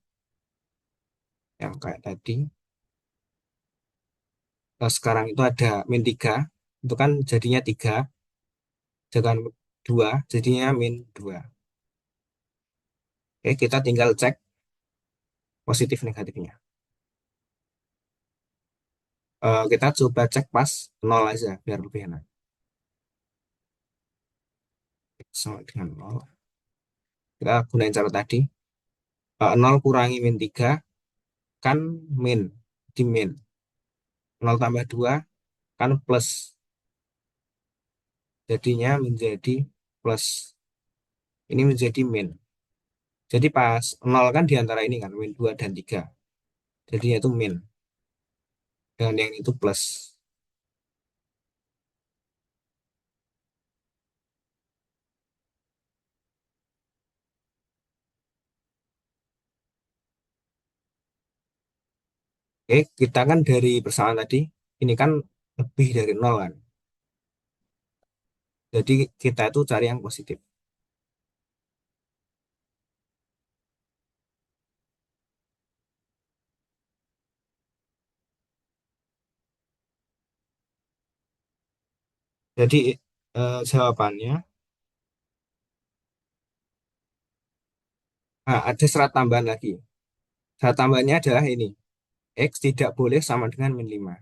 Yang kayak tadi. Sekarang itu ada min 3. Itu kan jadinya 3. Jangan 2. Jadinya min 2. Oke, kita tinggal cek positif negatifnya. Kita coba cek pas 0 aja biar lebih enak. Sama dengan 0. Kita gunain cara tadi. 0 kurangi min 3 kan min. Di min. 0 tambah 2 kan plus. Jadinya menjadi plus. Ini menjadi min. Jadi pas 0 kan diantara ini kan. Min 2 dan 3. Jadinya itu min. Dan yang itu plus. Oke, kita kan dari persamaan tadi. Ini kan lebih dari 0 kan. Jadi kita itu cari yang positif. Jadi jawabannya ada syarat tambahan lagi. Syarat tambahannya adalah ini. X tidak boleh sama dengan min 5.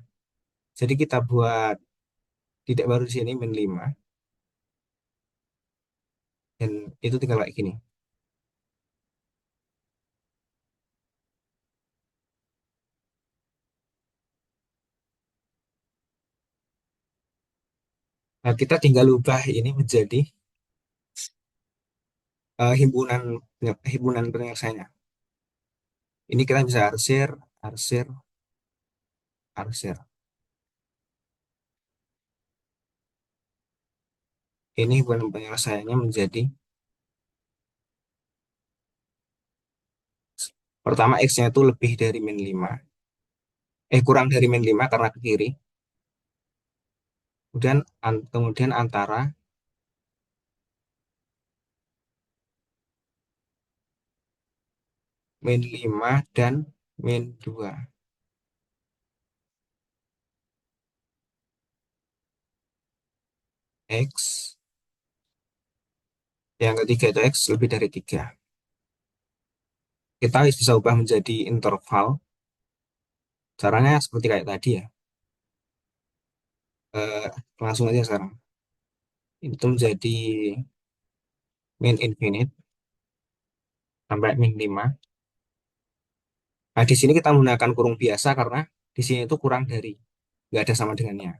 Jadi kita buat tidak baru di sini min 5. Dan itu tinggal kayak gini. Nah, kita tinggal ubah ini menjadi himpunan himpunan penyelesaiannya. Ini kita bisa arsir, arsir, arsir. Ini himpunan penyelesaiannya menjadi pertama X-nya itu lebih dari min 5. Kurang dari min 5 karena ke kiri. Kemudian antara min 5 dan min 2. X. Yang ketiga itu X lebih dari 3. Kita bisa ubah menjadi interval. Caranya seperti kayak tadi ya. Eh, Langsung aja sekarang. Itu menjadi min infinite sampai min 5. Nah, di sini kita menggunakan kurung biasa karena di sini itu kurang dari. Nggak ada sama dengannya.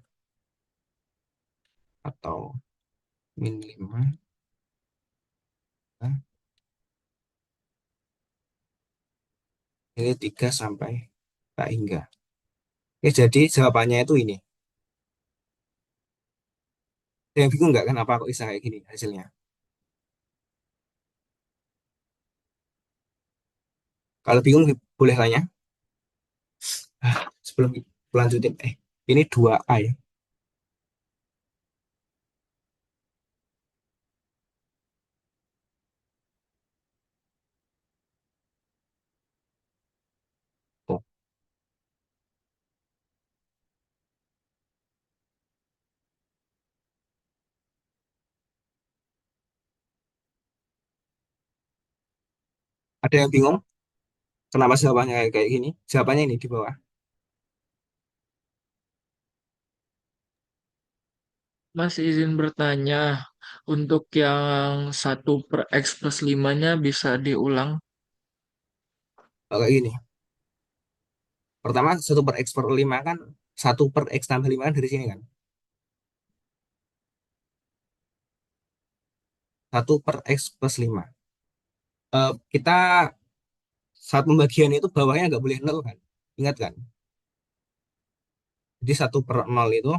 Atau min 5. Nah, ini 3 sampai tak hingga. Oke, jadi jawabannya itu ini. Yang bingung nggak kan apa kok bisa kayak gini hasilnya? Kalau bingung boleh tanya. Sebelum lanjutin, ini 2A ya. Ada yang bingung? Kenapa jawabannya kayak gini? Jawabannya ini di bawah. Mas izin bertanya, untuk yang 1/x+5-nya bisa diulang? Kayak gini. Pertama, 1/x/5 kan 1/x tambah 5 kan dari sini kan. 1/x+5. Kita saat pembagian itu bawahnya nggak boleh nol kan. Ingat kan? Jadi 1/0 itu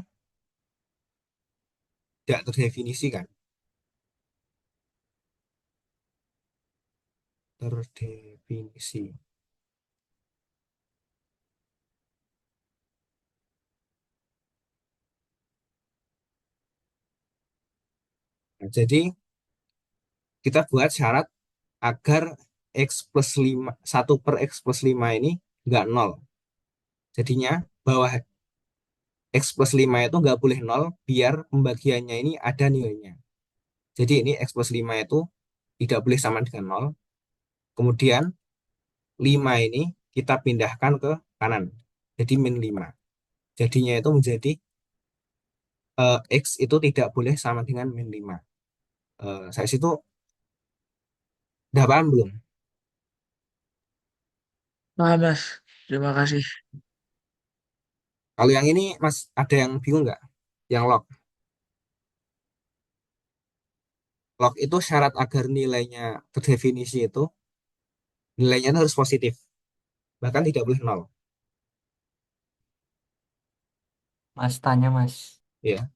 tidak terdefinisi kan. Terdefinisi. Nah, jadi kita buat syarat agar x+5, 1/x+5 ini nggak nol. Jadinya bawah x+5 itu nggak boleh nol biar pembagiannya ini ada nilainya. Jadi ini x+5 itu tidak boleh sama dengan nol. Kemudian 5 ini kita pindahkan ke kanan. Jadi -5. Jadinya itu menjadi x itu tidak boleh sama dengan -5. Saya situ udah paham belum? Paham, Mas. Terima kasih. Kalau yang ini Mas ada yang bingung nggak? Yang log. Log itu syarat agar nilainya terdefinisi itu nilainya itu harus positif. Bahkan tidak boleh nol. Mas tanya Mas, Ya,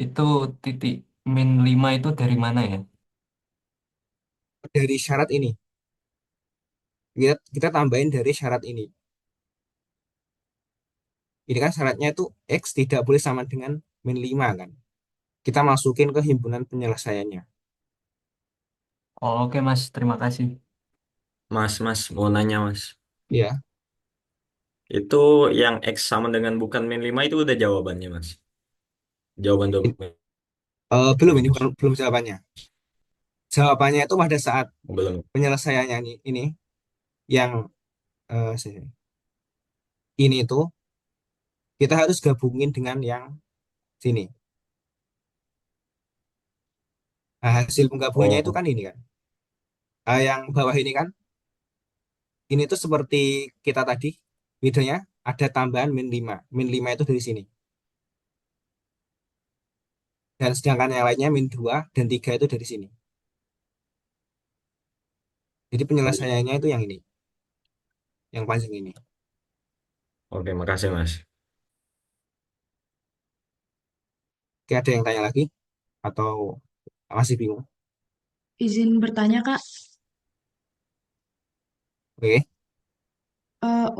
itu titik -5 itu dari mana ya? dari syarat ini. Kita tambahin dari syarat ini. Ini kan syaratnya itu X tidak boleh sama dengan -5 kan. Kita masukin ke himpunan penyelesaiannya. Oh, oke Mas, terima kasih. Mas, mau nanya Mas. Ya, Itu yang X sama dengan bukan -5 itu udah jawabannya Mas. Jawaban In- dokumen belum ini rumus. belum jawabannya. Jawabannya itu pada saat Oh, belum. penyelesaiannya ini yang ini itu kita harus gabungin dengan yang sini. Nah, hasil penggabungannya itu Oh, kan ini kan. Yang bawah ini kan, ini tuh seperti kita tadi, bedanya ada tambahan -5. -5 itu dari sini. Dan sedangkan yang lainnya -2 dan 3 itu dari sini. Jadi penyelesaiannya itu yang ini, yang panjang ini. oke, makasih Mas. Oke, ada yang tanya lagi? Atau masih bingung? Izin bertanya, Kak. Oke.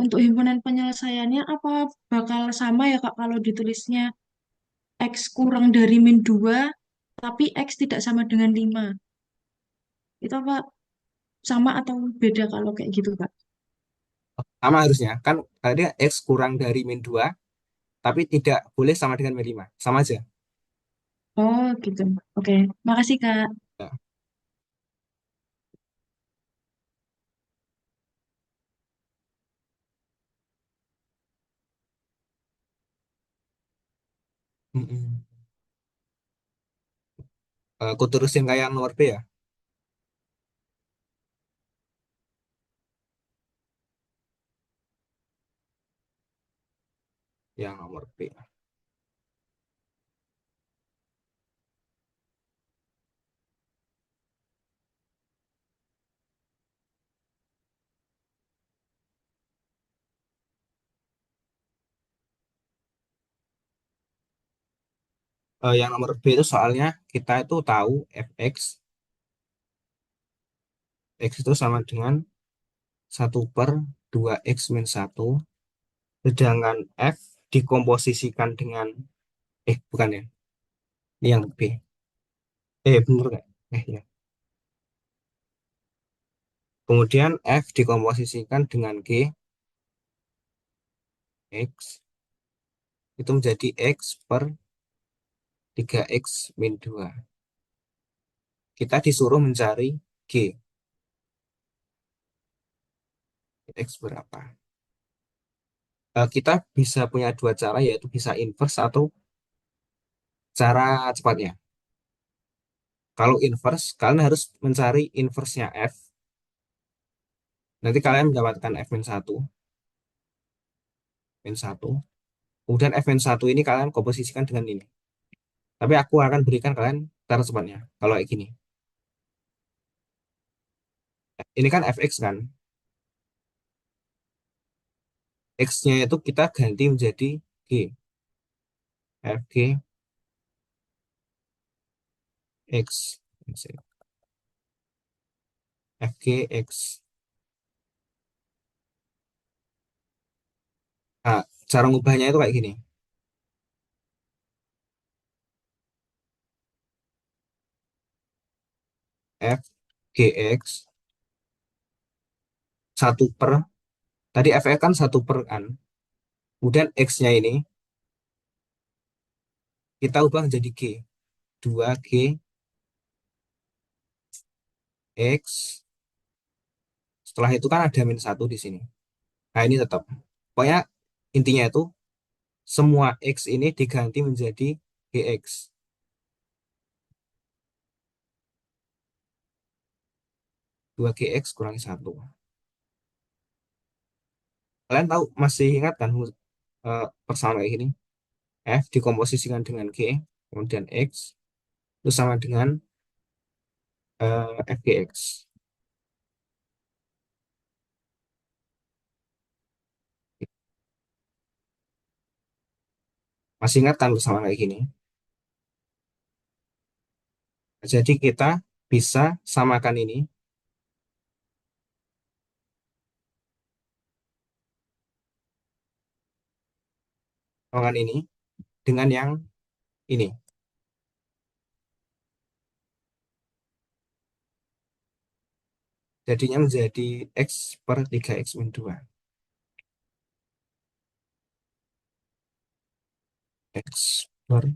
Untuk himpunan penyelesaiannya apa bakal sama ya, Kak, kalau ditulisnya X kurang dari -2, tapi X tidak sama dengan 5. Itu apa sama atau beda kalau kayak gitu, Kak? Sama harusnya. Kan tadi X kurang dari -2, tapi tidak boleh sama dengan -5. Sama aja. Oh, gitu. Oke, makasih, Kak. Ya. Mm-mm. Aku terusin kayak yang nomor B ya. Yang nomor B. Yang nomor B itu soalnya kita itu tahu fx x itu sama dengan 1/2x-1, sedangkan f dikomposisikan dengan bukan ya, ini yang B. Bener nggak? Ya. Kemudian f dikomposisikan dengan g, x itu menjadi x/3x-2. Kita disuruh mencari g. X berapa? Kita bisa punya dua cara, yaitu bisa inverse atau cara cepatnya. Kalau inverse, kalian harus mencari inverse-nya F. Nanti kalian mendapatkan F min 1, min 1. Kemudian F min 1 ini kalian komposisikan dengan ini. Tapi aku akan berikan kalian cara cepatnya. Kalau kayak gini. Ini kan Fx kan. X-nya itu kita ganti menjadi G. Fg X. Fg X. Nah, cara ngubahnya itu kayak gini. Fgx 1 per, tadi Fx kan 1 per kan. Kemudian X-nya ini kita ubah menjadi G. 2G X. Setelah itu kan ada min 1 di sini. Nah, ini tetap. Pokoknya intinya itu semua X ini diganti menjadi GX. 2GX kurangi 1. Kalian tahu, masih ingat kan persamaan kayak gini? F dikomposisikan dengan G, kemudian X, itu sama dengan FGX. Masih ingat kan persamaan kayak gini? Jadi kita bisa samakan ini dengan ini dengan yang ini. Jadinya menjadi X per 3X min 2. X per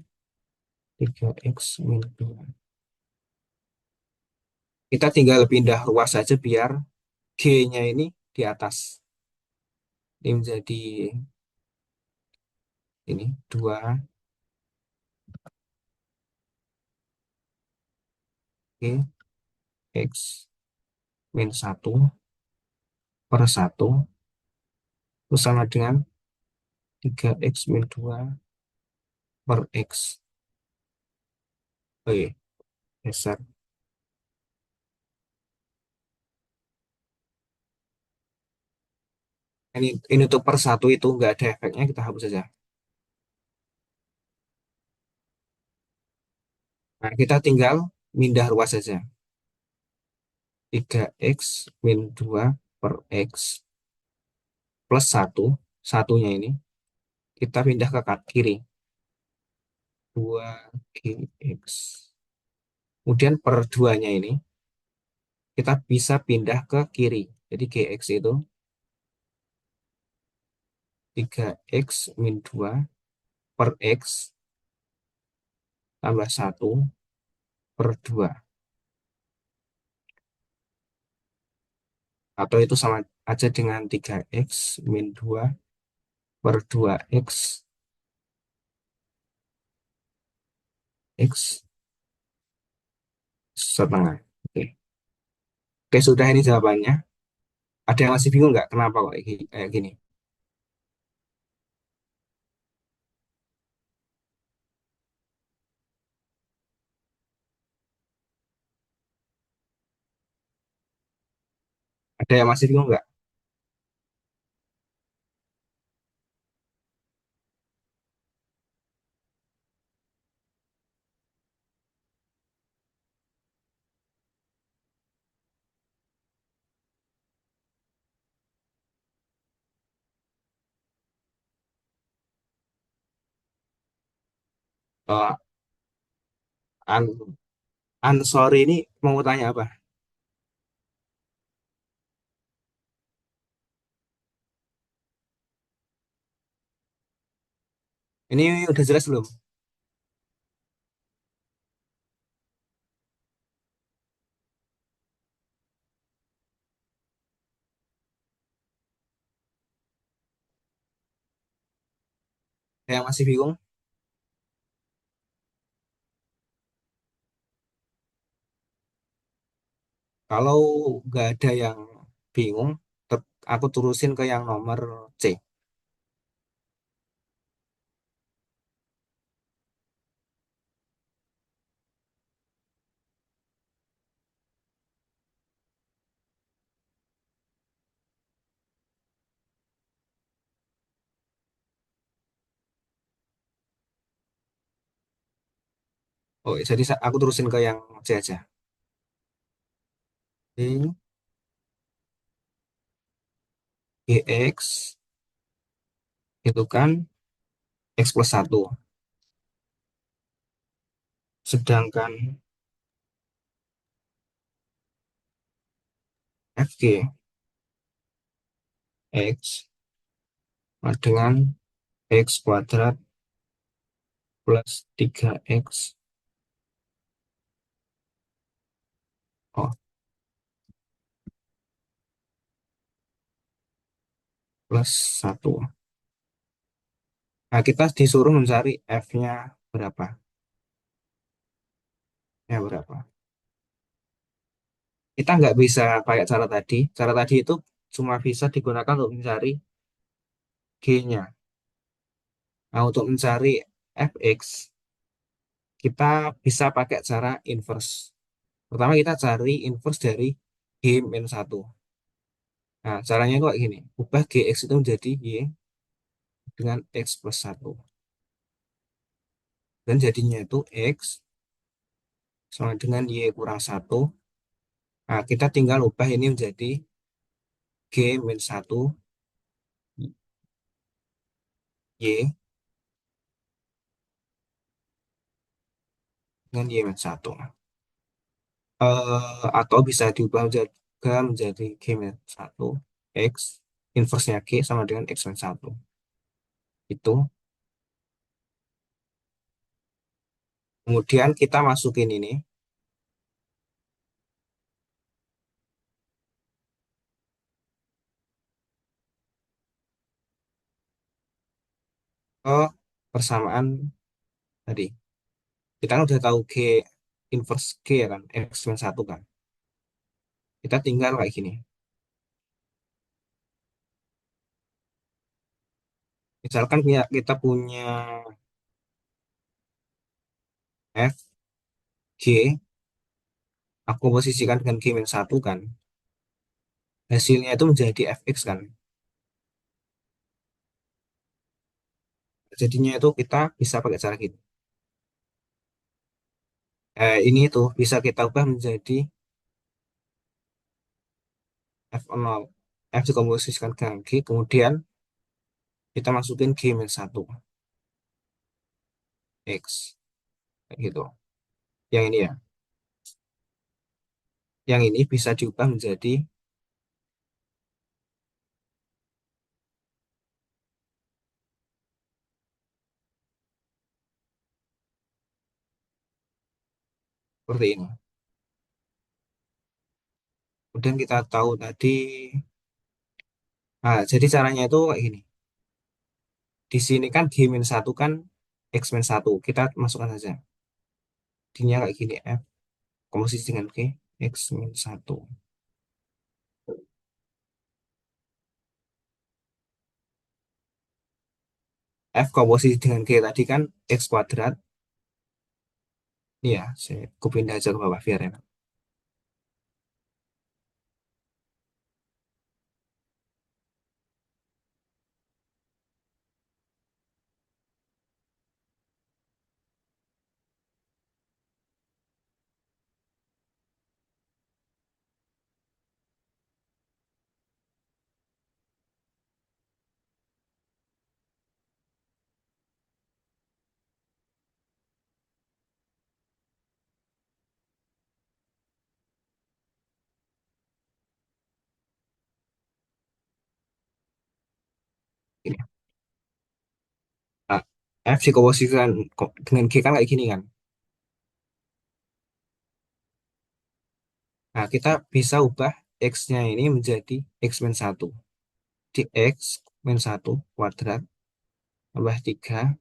3X min 2. Kita tinggal pindah ruas saja biar G-nya ini di atas. Ini menjadi ini 2 G X min 1 per 1 itu sama dengan 3X min 2 per X. Oke, geser. Ini untuk per 1 itu nggak ada efeknya, kita hapus saja. Nah, kita tinggal pindah ruas saja. 3X min 2 per X plus 1, satunya ini kita pindah ke kiri. 2GX. Kemudian per 2-nya ini kita bisa pindah ke kiri. Jadi GX itu 3X min 2 per X tambah 1 per 2. Atau itu sama aja dengan 3X min 2 per 2X X setengah. Oke. Oke, sudah, ini jawabannya. Ada yang masih bingung nggak kenapa kok kayak gini? Ada yang masih bingung nggak? Oh, sorry, ini mau tanya apa? Ini udah jelas belum? Yang masih bingung? Kalau nggak ada yang bingung, aku terusin ke yang nomor C. Oh, jadi aku terusin ke yang C aja. C, GX itu kan X plus 1. Sedangkan FG X sama dengan X kuadrat plus 3X oh, plus 1. Nah, kita disuruh mencari F-nya berapa? Ya, berapa? Kita nggak bisa pakai cara tadi. Cara tadi itu cuma bisa digunakan untuk mencari G-nya. Nah, untuk mencari fx, kita bisa pakai cara inverse. Pertama, kita cari inverse dari G-1. Nah, caranya itu kayak gini. Ubah Gx itu menjadi Y dengan X plus 1. Dan jadinya itu X sama dengan Y kurang 1. Nah, kita tinggal ubah ini menjadi G-1 Y dengan Y-1. Atau bisa diubah juga menjadi G-1 X inverse-nya G sama dengan X-1. Itu. Kemudian kita masukin ini ke persamaan tadi. Kita kan udah tahu G inverse G ya kan, X-1 kan. Kita tinggal kayak gini. Misalkan kita punya F, G, aku posisikan dengan G-1 kan. Hasilnya itu menjadi Fx kan. Jadinya itu kita bisa pakai cara gini. Ini itu bisa kita ubah menjadi F0. F dikomposisikan dengan G, kemudian kita masukin G-1 X. Kayak gitu. Yang ini ya. Yang ini bisa diubah menjadi seperti ini. Kemudian kita tahu tadi, nah jadi caranya itu kayak gini. Di sini kan G-1 kan X-1. Kita masukkan saja. Jadinya kayak gini, F komposisi dengan G, X-1. F komposisi dengan G tadi kan X kuadrat. Ini ya, aku pindah aja ke bawah biar enak. Ini. Nah, F dikomposisikan dengan G kan kayak gini kan. Nah, kita bisa ubah X-nya ini menjadi X-1. Di X-1 kuadrat tambah 3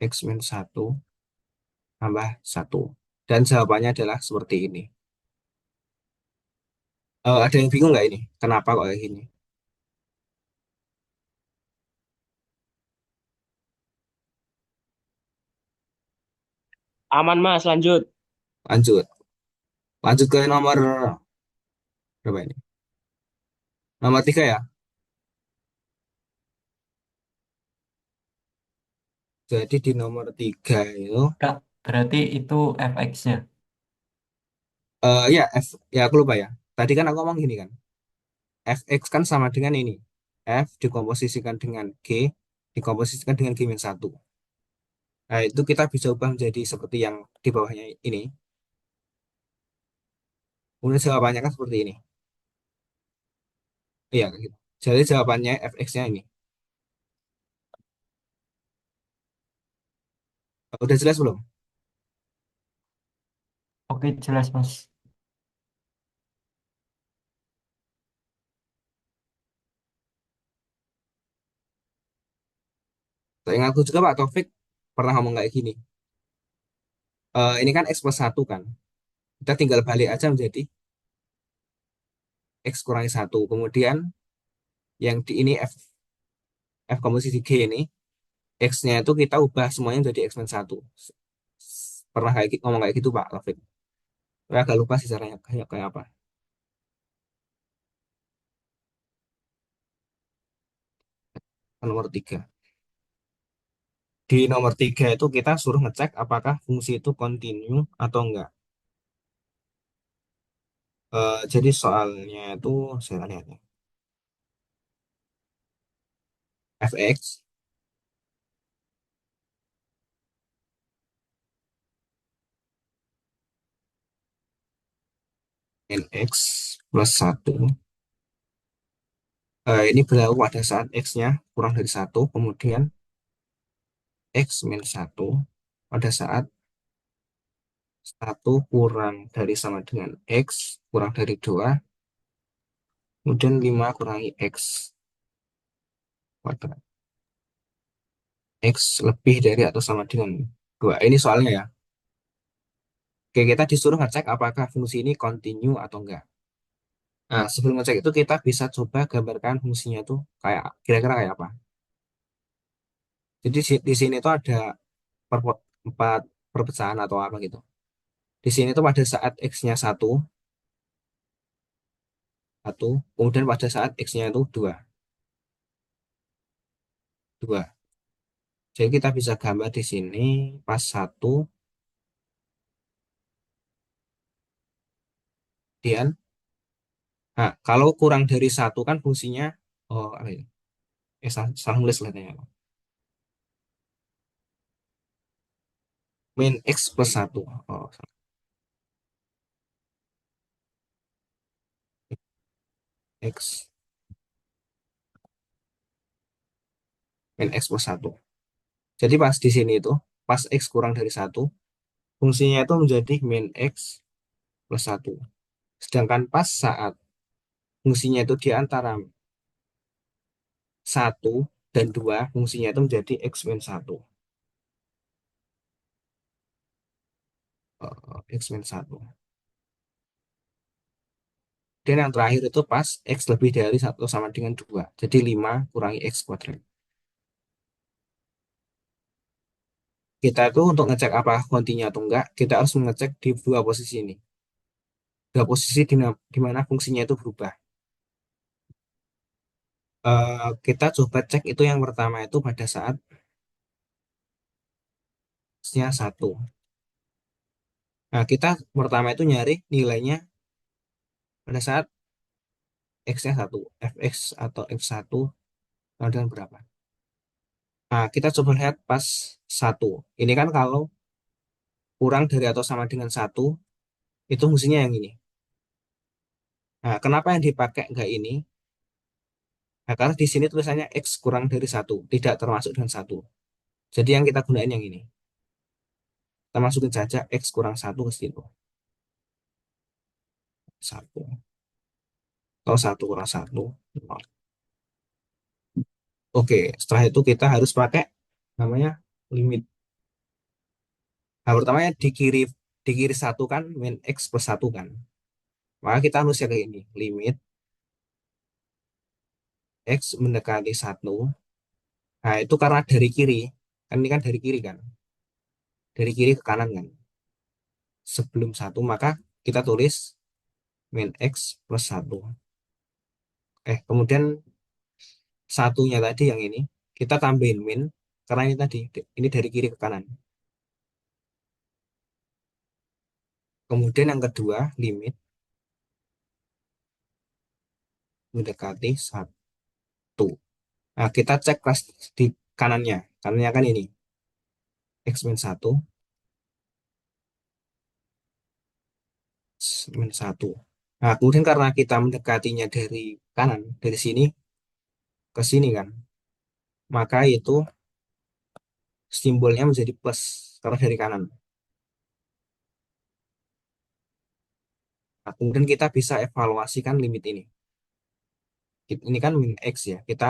X min 1 tambah 1. Dan jawabannya adalah seperti ini. Ada yang bingung nggak ini? Kenapa kok kayak gini? Aman Mas, lanjut. Lanjut. Lanjut ke nomor berapa ini? Nomor 3 ya. Jadi di nomor 3 itu, Kak, berarti itu fx-nya. ya ya aku lupa ya. Tadi kan aku ngomong gini kan. Fx kan sama dengan ini. F dikomposisikan dengan G, dikomposisikan dengan G min 1. Nah, itu kita bisa ubah menjadi seperti yang di bawahnya ini. Kemudian jawabannya kan seperti ini. Iya, kayak gitu. Jadi jawabannya Fx-nya ini. Udah jelas belum? Oke, jelas Mas. Saya ingatku juga Pak Taufik pernah ngomong kayak gini. Ini kan X plus 1 kan. Kita tinggal balik aja menjadi X kurangi 1. Kemudian yang di ini F komposisi G ini, X-nya itu kita ubah semuanya jadi X min 1. Pernah ngomong kayak gitu Pak Taufik. Saya agak lupa sih caranya kayak apa. Nomor 3. Di nomor 3 itu kita suruh ngecek apakah fungsi itu kontinu atau enggak. Jadi soalnya itu saya lihat ya. Fx min X plus 1. Ini berlaku pada saat X-nya kurang dari 1. Kemudian X min 1 pada saat 1 kurang dari sama dengan X kurang dari 2. Kemudian 5 kurangi X kuadrat. X lebih dari atau sama dengan 2. Ini soalnya ya. Oke, kita disuruh ngecek apakah fungsi ini kontinu atau enggak. Nah, sebelum ngecek itu kita bisa coba gambarkan fungsinya itu kayak kira-kira kayak apa. Jadi di sini tuh ada empat perpecahan atau apa gitu. Di sini tuh pada saat X-nya 1, kemudian pada saat X-nya itu 2, 2. Jadi kita bisa gambar di sini pas 1, kemudian, nah kalau kurang dari 1 kan fungsinya, oh apa ya? Salah nulis kelihatannya. Min X plus 1. Oh, X min X plus 1. Jadi pas di sini itu, pas X kurang dari 1, fungsinya itu menjadi min X plus 1. Sedangkan pas saat fungsinya itu di antara 1 dan 2, fungsinya itu menjadi X min 1. X min 1. Dan yang terakhir itu pas X lebih dari 1 sama dengan 2. Jadi 5 kurangi X kuadrat. Kita itu untuk ngecek apa kontinu atau enggak, kita harus mengecek di dua posisi ini. Dua posisi di mana fungsinya itu berubah. Kita coba cek itu yang pertama itu pada saat X-nya 1. Nah, kita pertama itu nyari nilainya pada saat X-nya 1. Fx atau F1 sama dengan berapa. Nah, kita coba lihat pas 1. Ini kan kalau kurang dari atau sama dengan 1, itu fungsinya yang ini. Nah, kenapa yang dipakai enggak ini? Nah, karena di sini tulisannya X kurang dari 1, tidak termasuk dengan 1. Jadi yang kita gunain yang ini. Kita masukin saja X kurang 1 ke situ. 1. Atau 1 kurang 1. 0. Oke, setelah itu kita harus pakai namanya limit. Nah, pertamanya di kiri satu kan min X plus satu kan. Maka kita harusnya kayak ini. Limit X mendekati satu. Nah, itu karena dari kiri. Kan ini kan dari kiri kan. Dari kiri ke kanan kan. Sebelum satu, maka kita tulis min X plus satu. Kemudian satunya tadi yang ini, kita tambahin min. Karena ini tadi, ini dari kiri ke kanan. Kemudian yang kedua, limit mendekati satu. Nah, kita cek kelas di kanannya. Kanannya kan ini, X min 1, min 1. Nah, kemudian karena kita mendekatinya dari kanan, dari sini ke sini kan, maka itu simbolnya menjadi plus karena dari kanan. Nah, kemudian kita bisa evaluasikan limit ini. Ini kan min X ya, kita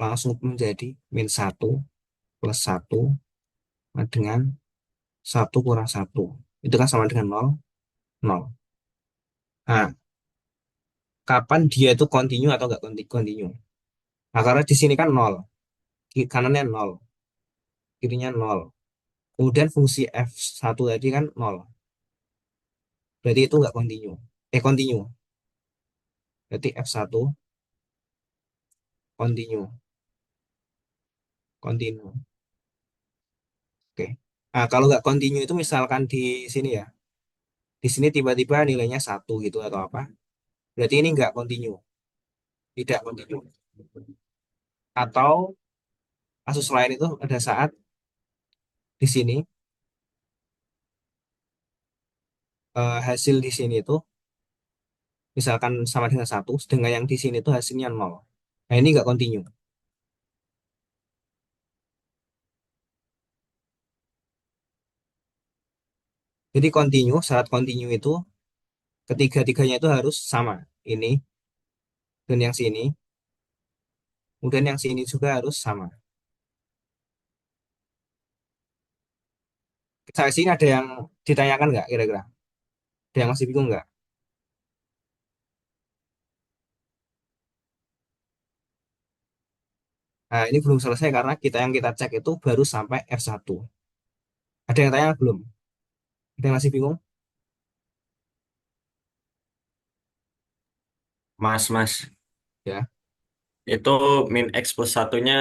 langsung menjadi min 1 plus 1 dengan 1 kurang 1. Itu kan sama dengan 0, 0. Nah, kapan dia itu continue atau nggak continue? Nah, karena di sini kan 0, kanannya 0, kirinya 0. Kemudian fungsi F1 tadi kan 0. Berarti itu nggak continue. Continue. Berarti F1 continue. Continue. Oke. Nah, kalau nggak continue itu misalkan di sini ya. Di sini tiba-tiba nilainya 1 gitu atau apa. Berarti ini nggak continue. Tidak continue. Atau kasus lain itu ada saat di sini hasil di sini itu misalkan sama dengan 1, sedangkan yang di sini itu hasilnya 0. Nah, ini nggak continue. Jadi continue, syarat continue itu ketiga-tiganya itu harus sama. Ini dan yang sini. Kemudian yang sini juga harus sama. Saya sini ada yang ditanyakan nggak kira-kira? Ada yang masih bingung nggak? Nah, ini belum selesai karena yang kita cek itu baru sampai F1. Ada yang tanya belum? Ada yang masih bingung? Mas, Ya. itu min X plus satunya,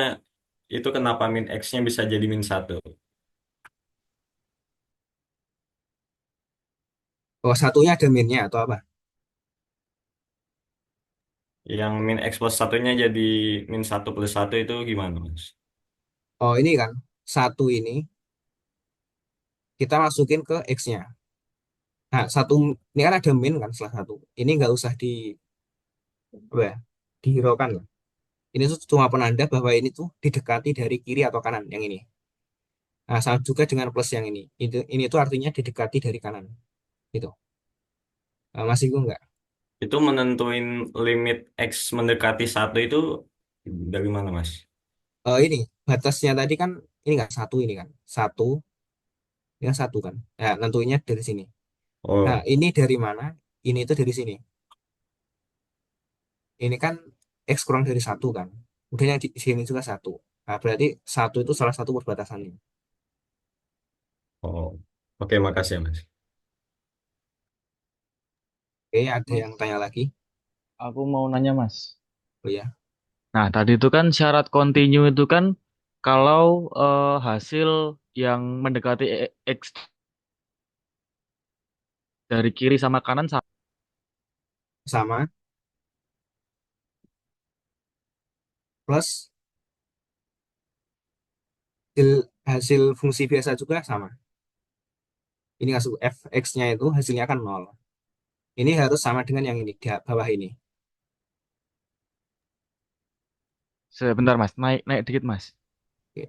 itu kenapa min X-nya bisa jadi min 1? Oh, satunya ada minnya atau apa? Yang min X plus satunya jadi min 1 plus 1 itu gimana, Mas? Oh, ini kan. Satu ini kita masukin ke X-nya. Nah, satu ini kan ada min kan setelah satu. Ini nggak usah apa ya, dihiraukan lah. Ini tuh cuma penanda bahwa ini tuh didekati dari kiri atau kanan yang ini. Nah, sama juga dengan plus yang ini. Ini tuh artinya didekati dari kanan. Gitu. Nah, masih gue nggak? Itu menentuin limit X mendekati 1 itu dari mana, Mas? Ini batasnya tadi kan ini nggak satu ini kan. Satu, ya satu kan. Ya, tentunya dari sini. Nah, Oh, ini dari mana? Ini itu dari sini. Ini kan X kurang dari satu kan. Kemudian yang di sini juga satu. Nah, berarti satu itu salah satu perbatasannya. oh. Oke, makasih ya, Mas. Oke, ada yang Mas, tanya lagi? aku mau nanya Mas. Oh ya. Nah, tadi itu kan syarat continue itu kan kalau hasil yang mendekati X dari kiri sama kanan sama. Sama plus hasil fungsi biasa juga sama. Ini hasil fx-nya itu hasilnya kan nol. Ini harus sama dengan yang ini di bawah ini. Sebentar Mas, naik naik dikit Mas. Oke.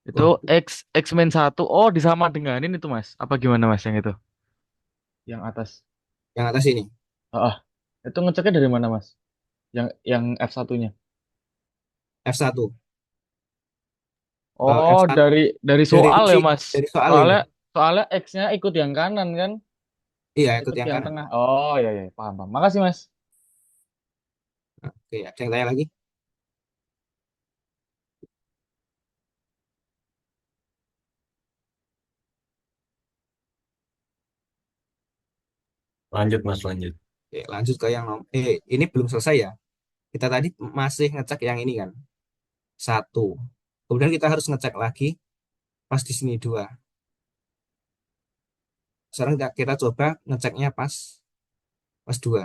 Itu Oh, X min 1. Oh, disama denganin itu Mas. Apa gimana Mas yang itu? Yang atas. yang atas ini Ah, itu ngeceknya dari mana Mas? Yang F1-nya. F1. Oh, F1 dari dari soal ya fungsi Mas. dari soal ini. Soalnya Soalnya X-nya ikut yang kanan kan, Iya, ikut ikut yang yang kanan. tengah. Oh iya iya paham paham. Makasih Mas. Oke, ada yang tanya lagi? Lanjut Mas, lanjut. Oke, lanjut ke yang ini belum selesai ya. Kita tadi masih ngecek yang ini kan, satu. Kemudian kita harus ngecek lagi pas di sini dua. Sekarang kita coba ngeceknya pas pas dua.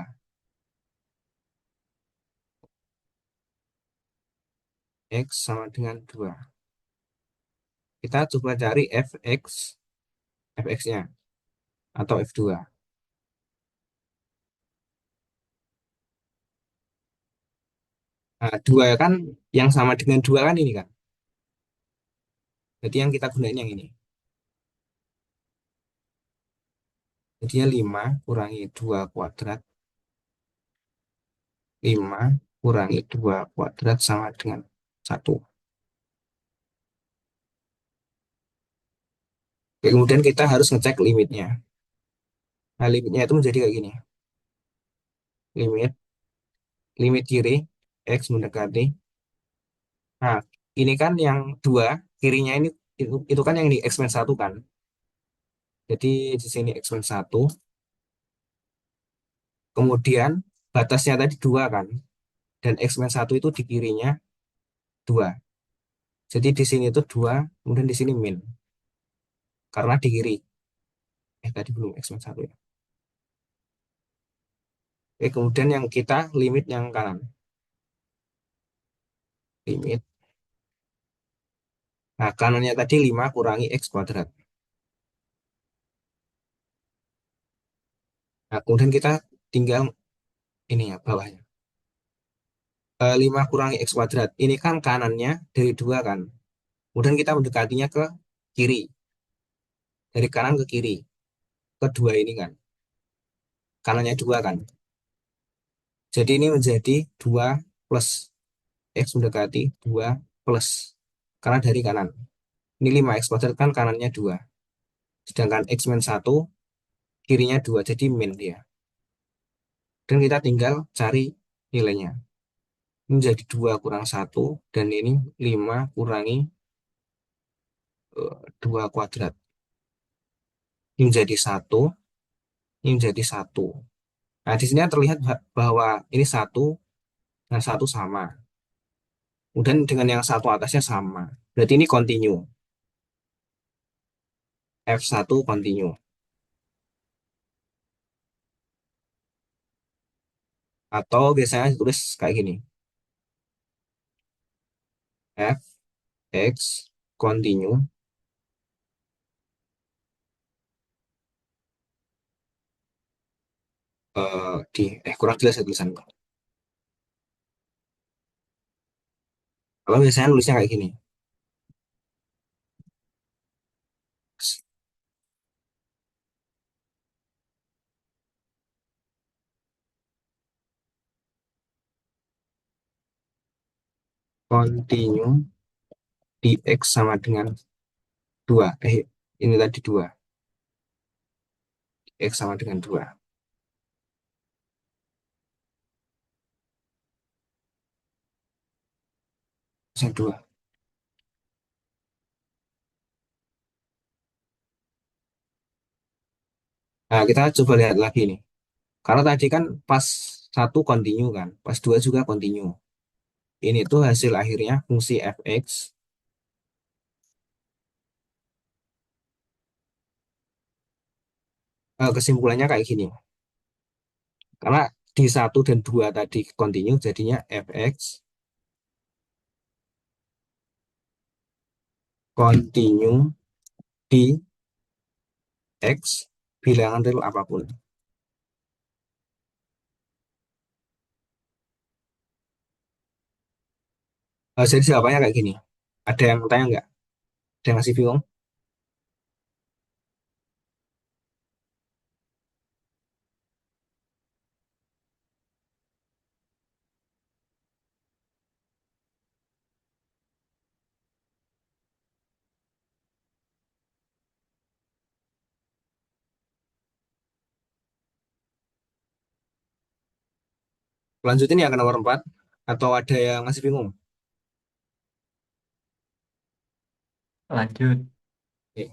X sama dengan dua. Kita coba cari fx-nya atau f2. Nah, dua kan yang sama dengan dua kan ini kan. Jadi yang kita gunain yang ini. Jadinya 5 kurangi 2 kuadrat. 5 kurangi 2 kuadrat sama dengan 1. Oke, kemudian kita harus ngecek limitnya. Nah, limitnya itu menjadi kayak gini. Limit, limit kiri, X mendekati. Nah, ini kan yang dua, kirinya ini itu kan yang di X men 1 kan. Jadi di sini X men 1. Kemudian batasnya tadi 2 kan. Dan X men 1 itu di kirinya 2. Jadi di sini itu 2, kemudian di sini min. Karena di kiri. Tadi belum X men 1 ya. Oke, kemudian yang kita limit yang kanan. Limit. Nah, kanannya tadi 5 kurangi X kuadrat. Nah, kemudian kita tinggal ini ya, bawahnya. 5 kurangi X kuadrat. Ini kan kanannya dari 2 kan. Kemudian kita mendekatinya ke kiri. Dari kanan ke kiri. Ke 2 ini kan. Kanannya 2 kan. Jadi ini menjadi 2 plus. X mendekati 2 plus. Karena dari kanan. Ini 5 X kuadrat kan kanannya 2. Sedangkan X min 1 kirinya 2. Jadi min dia. Dan kita tinggal cari nilainya. Ini menjadi 2 kurang 1. Dan ini 5 kurangi 2 kuadrat. Ini menjadi 1. Ini menjadi 1. Nah, di sini terlihat bahwa ini 1 dan 1 sama. Kemudian dengan yang satu atasnya sama. Berarti ini continue. F1 continue. Atau biasanya ditulis kayak gini. F, X, continue. Kurang jelas ya tulisan. Kalau biasanya nulisnya kayak gini. Continue di X sama dengan 2. Ini tadi 2. X sama dengan 2. Yang 2. Nah, kita coba lihat lagi nih. Karena tadi kan pas 1 continue kan. Pas 2 juga continue. Ini tuh hasil akhirnya fungsi fx. Kesimpulannya kayak gini. Karena di 1 dan 2 tadi continue jadinya fx continue di x bilangan real apapun. Jadi jawabannya kayak gini. Ada yang tanya nggak? Ada yang masih bingung? Lanjutin ya ke nomor 4. Atau ada yang masih bingung? Lanjut. Oke.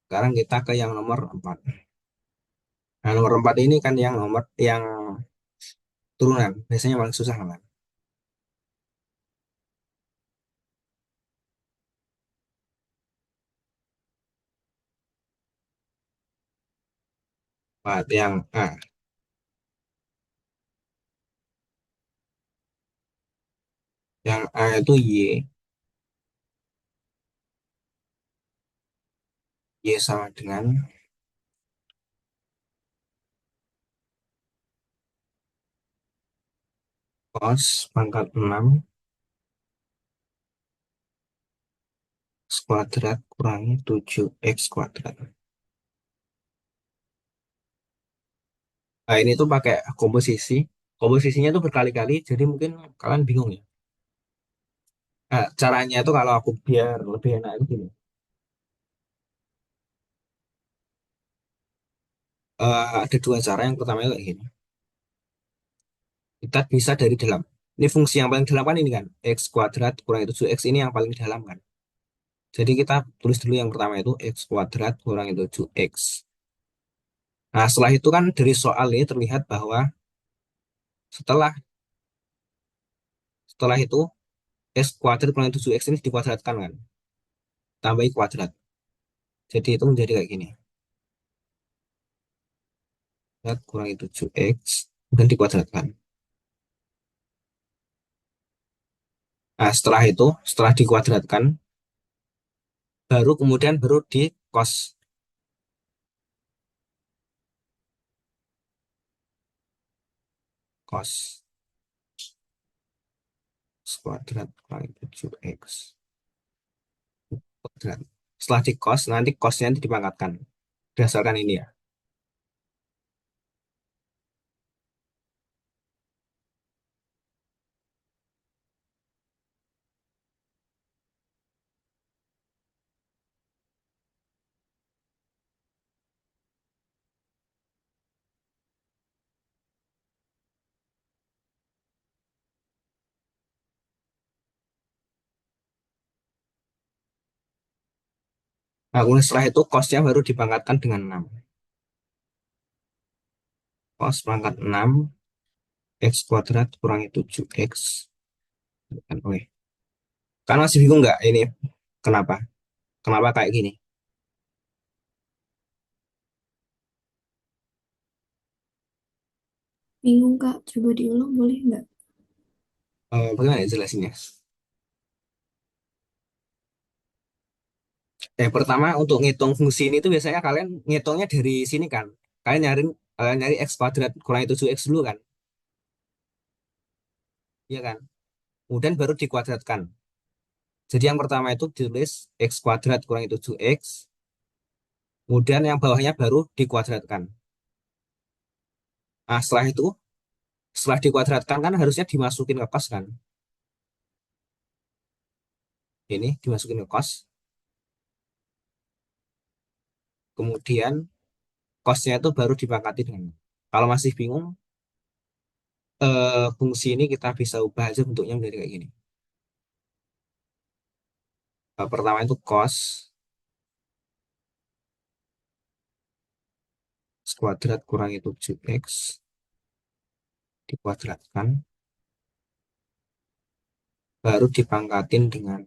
Sekarang kita ke yang nomor 4. Nah, nomor 4 ini kan yang nomor yang turunan. Biasanya paling susah kan. 4 yang A. Yang A itu Y. Y sama dengan cos pangkat 6 X kuadrat kurangi 7X kuadrat. Nah, ini tuh pakai komposisi. Komposisinya tuh berkali-kali, jadi mungkin kalian bingung ya. Nah, caranya itu kalau aku biar lebih enak itu gini. Ada dua cara. Yang pertama itu kayak gini. Kita bisa dari dalam. Ini fungsi yang paling dalam kan ini kan. X kuadrat kurangi 7X ini yang paling dalam kan. Jadi kita tulis dulu yang pertama itu X kuadrat kurangi 7X. Nah, setelah itu kan dari soal ini terlihat bahwa setelah setelah itu X kuadrat kurangi 7X ini dikuadratkan kan. Tambahi kuadrat. Jadi itu menjadi kayak gini. Kuadrat kurangi 7X dan dikuadratkan. Nah, setelah dikuadratkan, baru kemudian baru di cos. Cos kuadrat kurangi 7X kuadrat. Setelah di cos, nanti cosnya nanti dipangkatkan. Berdasarkan ini ya. Nah, kemudian setelah itu cosnya baru dipangkatkan dengan 6. Cos pangkat 6 X kuadrat kurangi 7X. Oke. Kan masih bingung nggak ini kenapa? Kenapa kayak gini? Bingung Kak, coba diulang boleh nggak? Bagaimana ya jelasinnya? Pertama untuk ngitung fungsi ini tuh biasanya kalian ngitungnya dari sini kan. Kalian nyari X kuadrat kurangi 7X dulu kan. Iya kan? Kemudian baru dikuadratkan. Jadi yang pertama itu ditulis X kuadrat kurangi 7X. Kemudian yang bawahnya baru dikuadratkan. Nah, setelah dikuadratkan kan harusnya dimasukin ke kos kan. Ini dimasukin ke kos. Kemudian kosnya itu baru dipangkati dengan. Kalau masih bingung, fungsi ini kita bisa ubah aja bentuknya menjadi kayak gini. Pertama itu cos kuadrat kurangi 7X dikuadratkan. Baru dipangkatin dengan.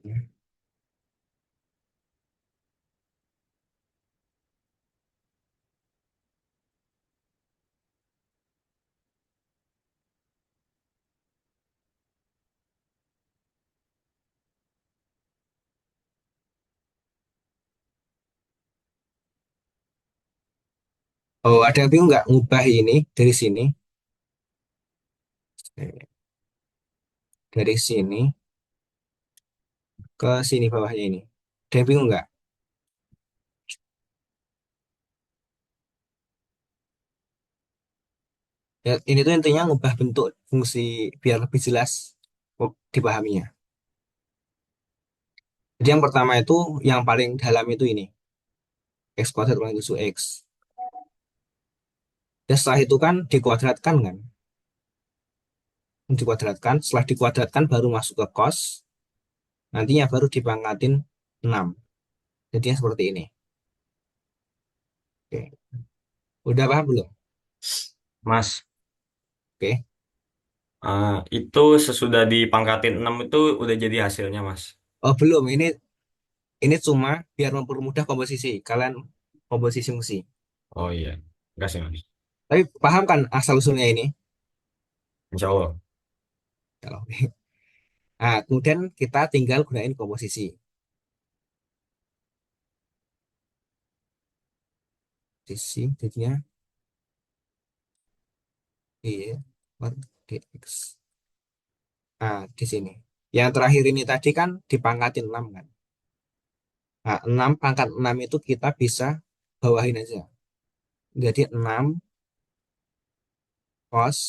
Oh, ada yang bingung nggak ngubah ini dari sini? Dari sini ke sini bawahnya ini. Ada yang bingung nggak? Ya, ini tuh intinya ngubah bentuk fungsi biar lebih jelas dipahaminya. Jadi yang pertama itu yang paling dalam itu ini x kuadrat kurang 7x. Dan setelah itu kan dikuadratkan kan. Dikuadratkan, setelah dikuadratkan baru masuk ke cos, nantinya baru dipangkatin 6. Jadinya seperti ini. Oke. Udah paham belum? Mas, Oke. itu sesudah dipangkatin 6 itu udah jadi hasilnya, Mas. Oh, belum. Ini cuma biar mempermudah komposisi. Kalian komposisi fungsi. Oh iya, enggak sih, Mas. Tapi paham kan asal usulnya ini? Insya Allah. Kalau Nah, kemudian kita tinggal gunain komposisi. Sisi jadinya iya per dx. Nah, di sini. Yang terakhir ini tadi kan dipangkatin 6 kan. Nah, 6 pangkat 6 itu kita bisa bawahin aja. Jadi 6 cos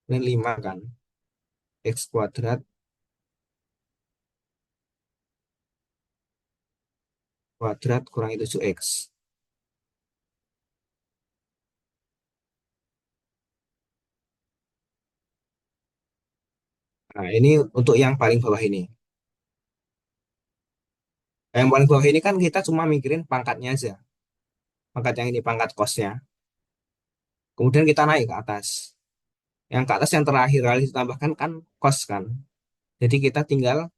dan 5 kan. X kuadrat kurangi 7x. Nah, ini untuk yang paling bawah ini. Yang paling bawah ini kan kita cuma mikirin pangkatnya aja. Pangkat yang ini, pangkat cosnya. Kemudian kita naik ke atas. Yang ke atas yang terakhir kali ditambahkan kan cos kan. Jadi kita tinggal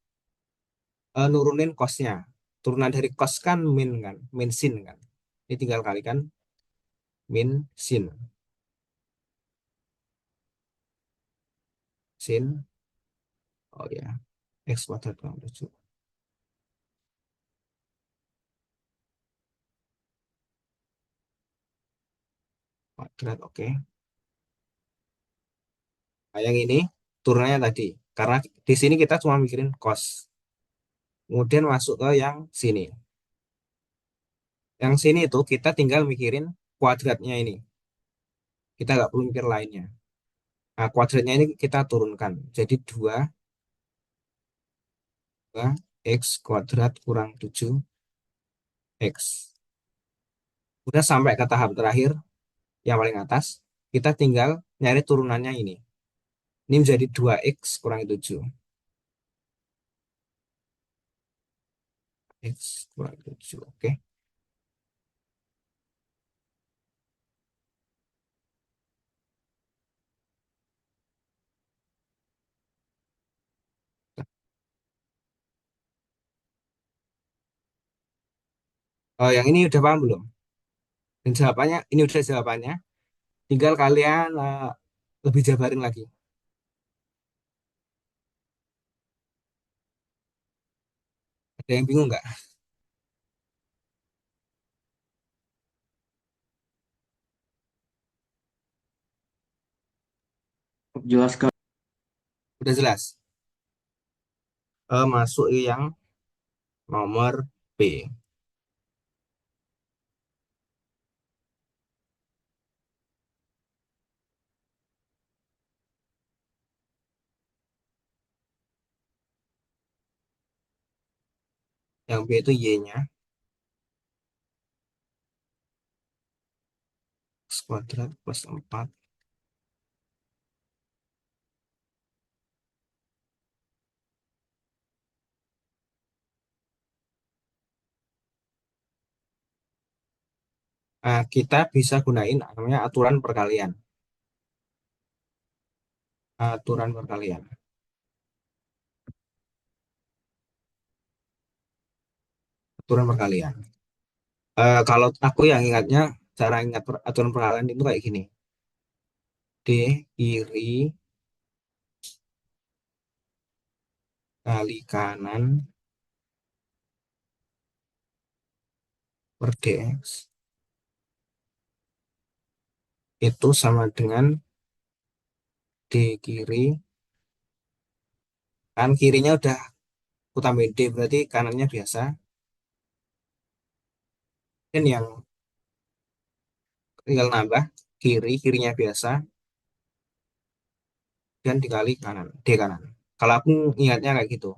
nurunin cosnya. Turunan dari cos kan min sin kan. Ini tinggal kalikan min sin. Oh ya, x kuadrat kurang 7 kuadrat. Oke. Nah, yang ini turunannya tadi. Karena di sini kita cuma mikirin cos. Kemudian masuk ke yang sini. Yang sini itu kita tinggal mikirin kuadratnya ini. Kita nggak perlu mikir lainnya. Nah, kuadratnya ini kita turunkan. Jadi 2 x kuadrat kurang 7x. Udah sampai ke tahap terakhir, yang paling atas. Kita tinggal nyari turunannya ini. Ini menjadi 2x kurangi 7. X kurangi 7. Oke. Oh, yang ini udah paham belum? Dan jawabannya, ini udah jawabannya. Tinggal kalian lebih jabarin lagi. Ada yang bingung nggak? Jelaskan. Udah jelas? Masuk yang nomor B. Yang B itu Y-nya. X kuadrat plus 4. Nah, kita bisa gunain namanya aturan perkalian. Aturan perkalian. Aturan perkalian. Kalau aku yang ingatnya, cara ingat aturan perkalian itu kayak gini. D kiri kali kanan per dx itu sama dengan D kiri, kan kirinya udah aku tambahin D berarti kanannya biasa, dan yang tinggal nambah kirinya biasa dan dikali kanan D kanan. Kalau aku ingatnya kayak gitu.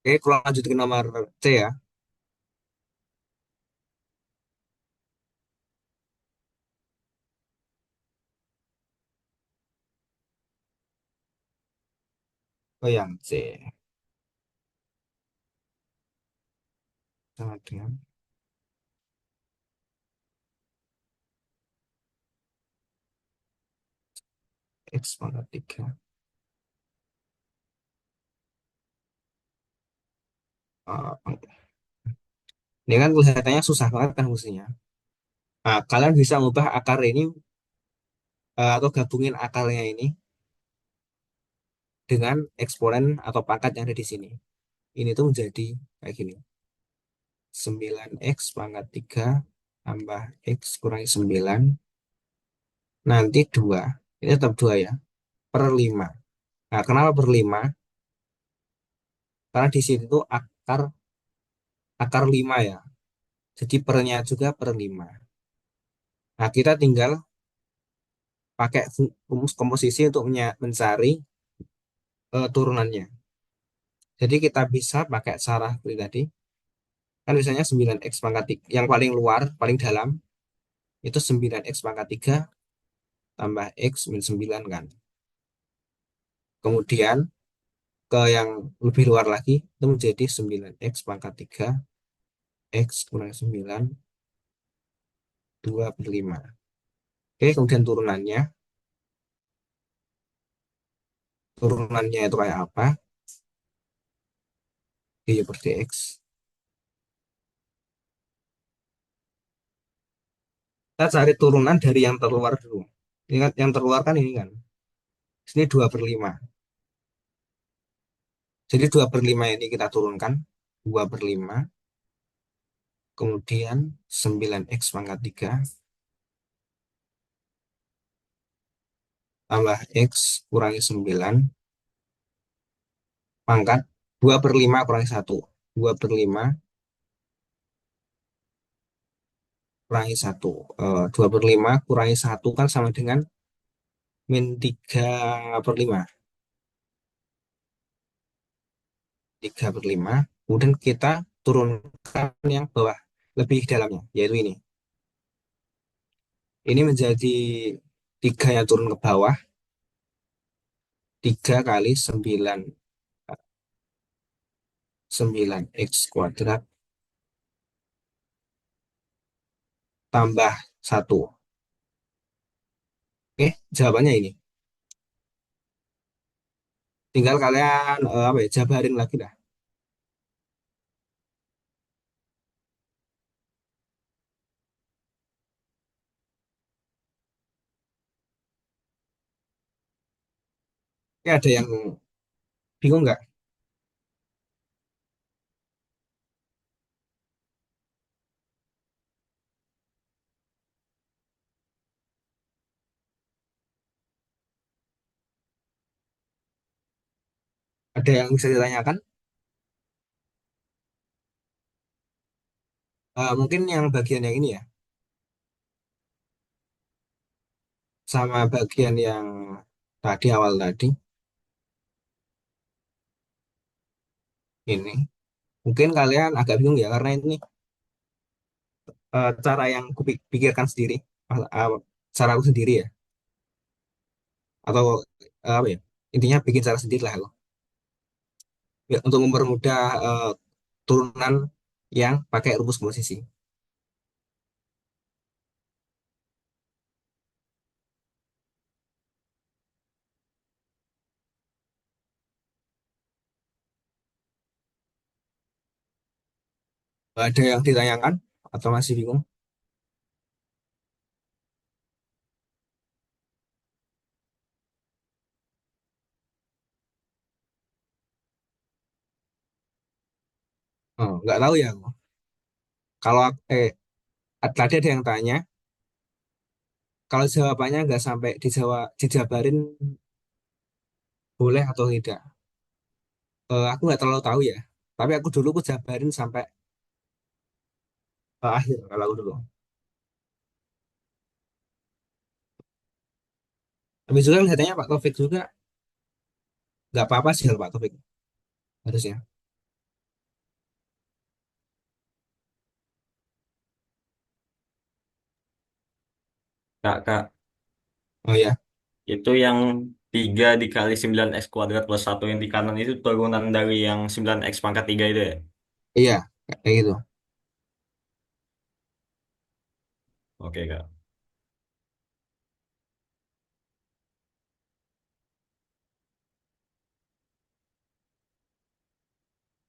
Oke, kalau lanjut ke nomor C ya. Oh, yang C. Sama dengan X pangkat 3. Ini kan kelihatannya susah banget kan fungsinya. Nah, kalian bisa ngubah akar ini atau gabungin akarnya ini dengan eksponen atau pangkat yang ada di sini. Ini tuh menjadi kayak gini. 9x pangkat 3 tambah x kurangi 9. Nanti 2. Ini tetap 2 ya. Per 5. Nah, kenapa per 5? Karena di sini tuh akar 5 ya. Jadi pernya juga per 5. Nah, kita tinggal pakai rumus komposisi untuk mencari turunannya. Jadi kita bisa pakai cara seperti tadi. Kan biasanya 9x pangkat 3, yang paling luar, paling dalam, itu 9x pangkat 3 tambah x min 9 kan. Kemudian ke yang lebih luar lagi, itu menjadi 9x pangkat 3, x kurang 9, 2 per 5. Oke, kemudian turunannya itu kayak apa? Y per dx. Kita cari turunan dari yang terluar dulu. Ingat yang terluar kan ini kan. Sini 2 per 5. Jadi 2 per 5 ini kita turunkan. 2 per 5. Kemudian 9x pangkat 3 tambah x kurangi 9 pangkat 2 per 5 kurangi 1. 2 per 5 kurangi 1. 2 per 5 kurangi 1 kan sama dengan min 3 per 5. 3 per 5. Kemudian kita turunkan yang bawah, lebih dalamnya, yaitu ini. Ini menjadi 3 yang turun ke bawah. 3 kali 9x kuadrat tambah 1. Oke, jawabannya ini. Tinggal kalian apa ya, jabarin lagi dah. Ini ada yang bingung nggak? Ada yang bisa ditanyakan? Mungkin yang bagian yang ini ya, sama bagian yang tadi awal tadi ini. Mungkin kalian agak bingung ya karena ini cara yang kupikirkan sendiri, uh, cara aku sendiri ya, atau apa ya? Intinya bikin cara sendiri lah aku. Ya, untuk mempermudah turunan yang pakai rumus komposisi. Ada yang ditanyakan atau masih bingung? Oh, nggak tahu ya aku. Kalau tadi ada yang tanya, kalau jawabannya nggak sampai dijabarin boleh atau tidak. Aku nggak terlalu tahu ya. Tapi aku dulu aku jabarin sampai akhir kalau aku dulu. Tapi juga kelihatannya Pak Taufik juga nggak apa-apa sih kalau Pak Taufik harusnya. Kak, Oh ya, itu yang 3 dikali 9x kuadrat plus 1 yang di kanan itu turunan dari yang 9x pangkat 3 itu ya? iya kayak gitu. Oke, Kak.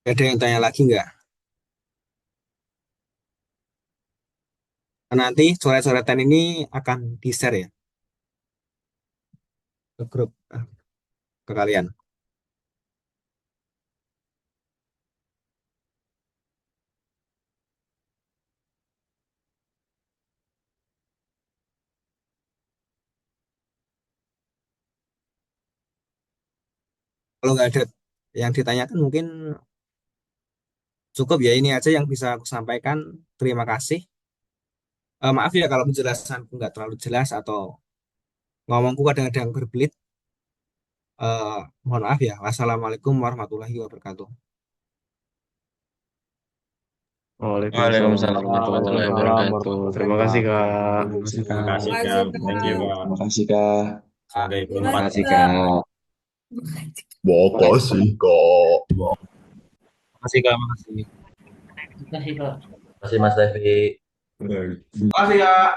Ada yang tanya lagi nggak? Nanti coret-coretan ini akan di-share ya ke grup ke kalian. Kalau nggak ada yang ditanyakan mungkin cukup ya, ini aja yang bisa aku sampaikan. Terima kasih. Maaf ya kalau penjelasanku nggak terlalu jelas atau ngomongku kadang-kadang berbelit. Mohon maaf ya. Wassalamualaikum warahmatullahi wabarakatuh. Waalaikumsalam Waalaikumsalam warahmatullahi warahmatullahi wabarakatuh. Terima wabarakatuh. kasih, Kak. Terima kasih, Terima Kak. kasih, Kak. Thank you, Kak. Terima kasih, Kak. Semoga Terima bermanfaat. kasih, Kak. Makasih, Kak. Makasih Kak, makasih. Kasih, Kak. Terima kasih Mas Devi. Makasih Kak.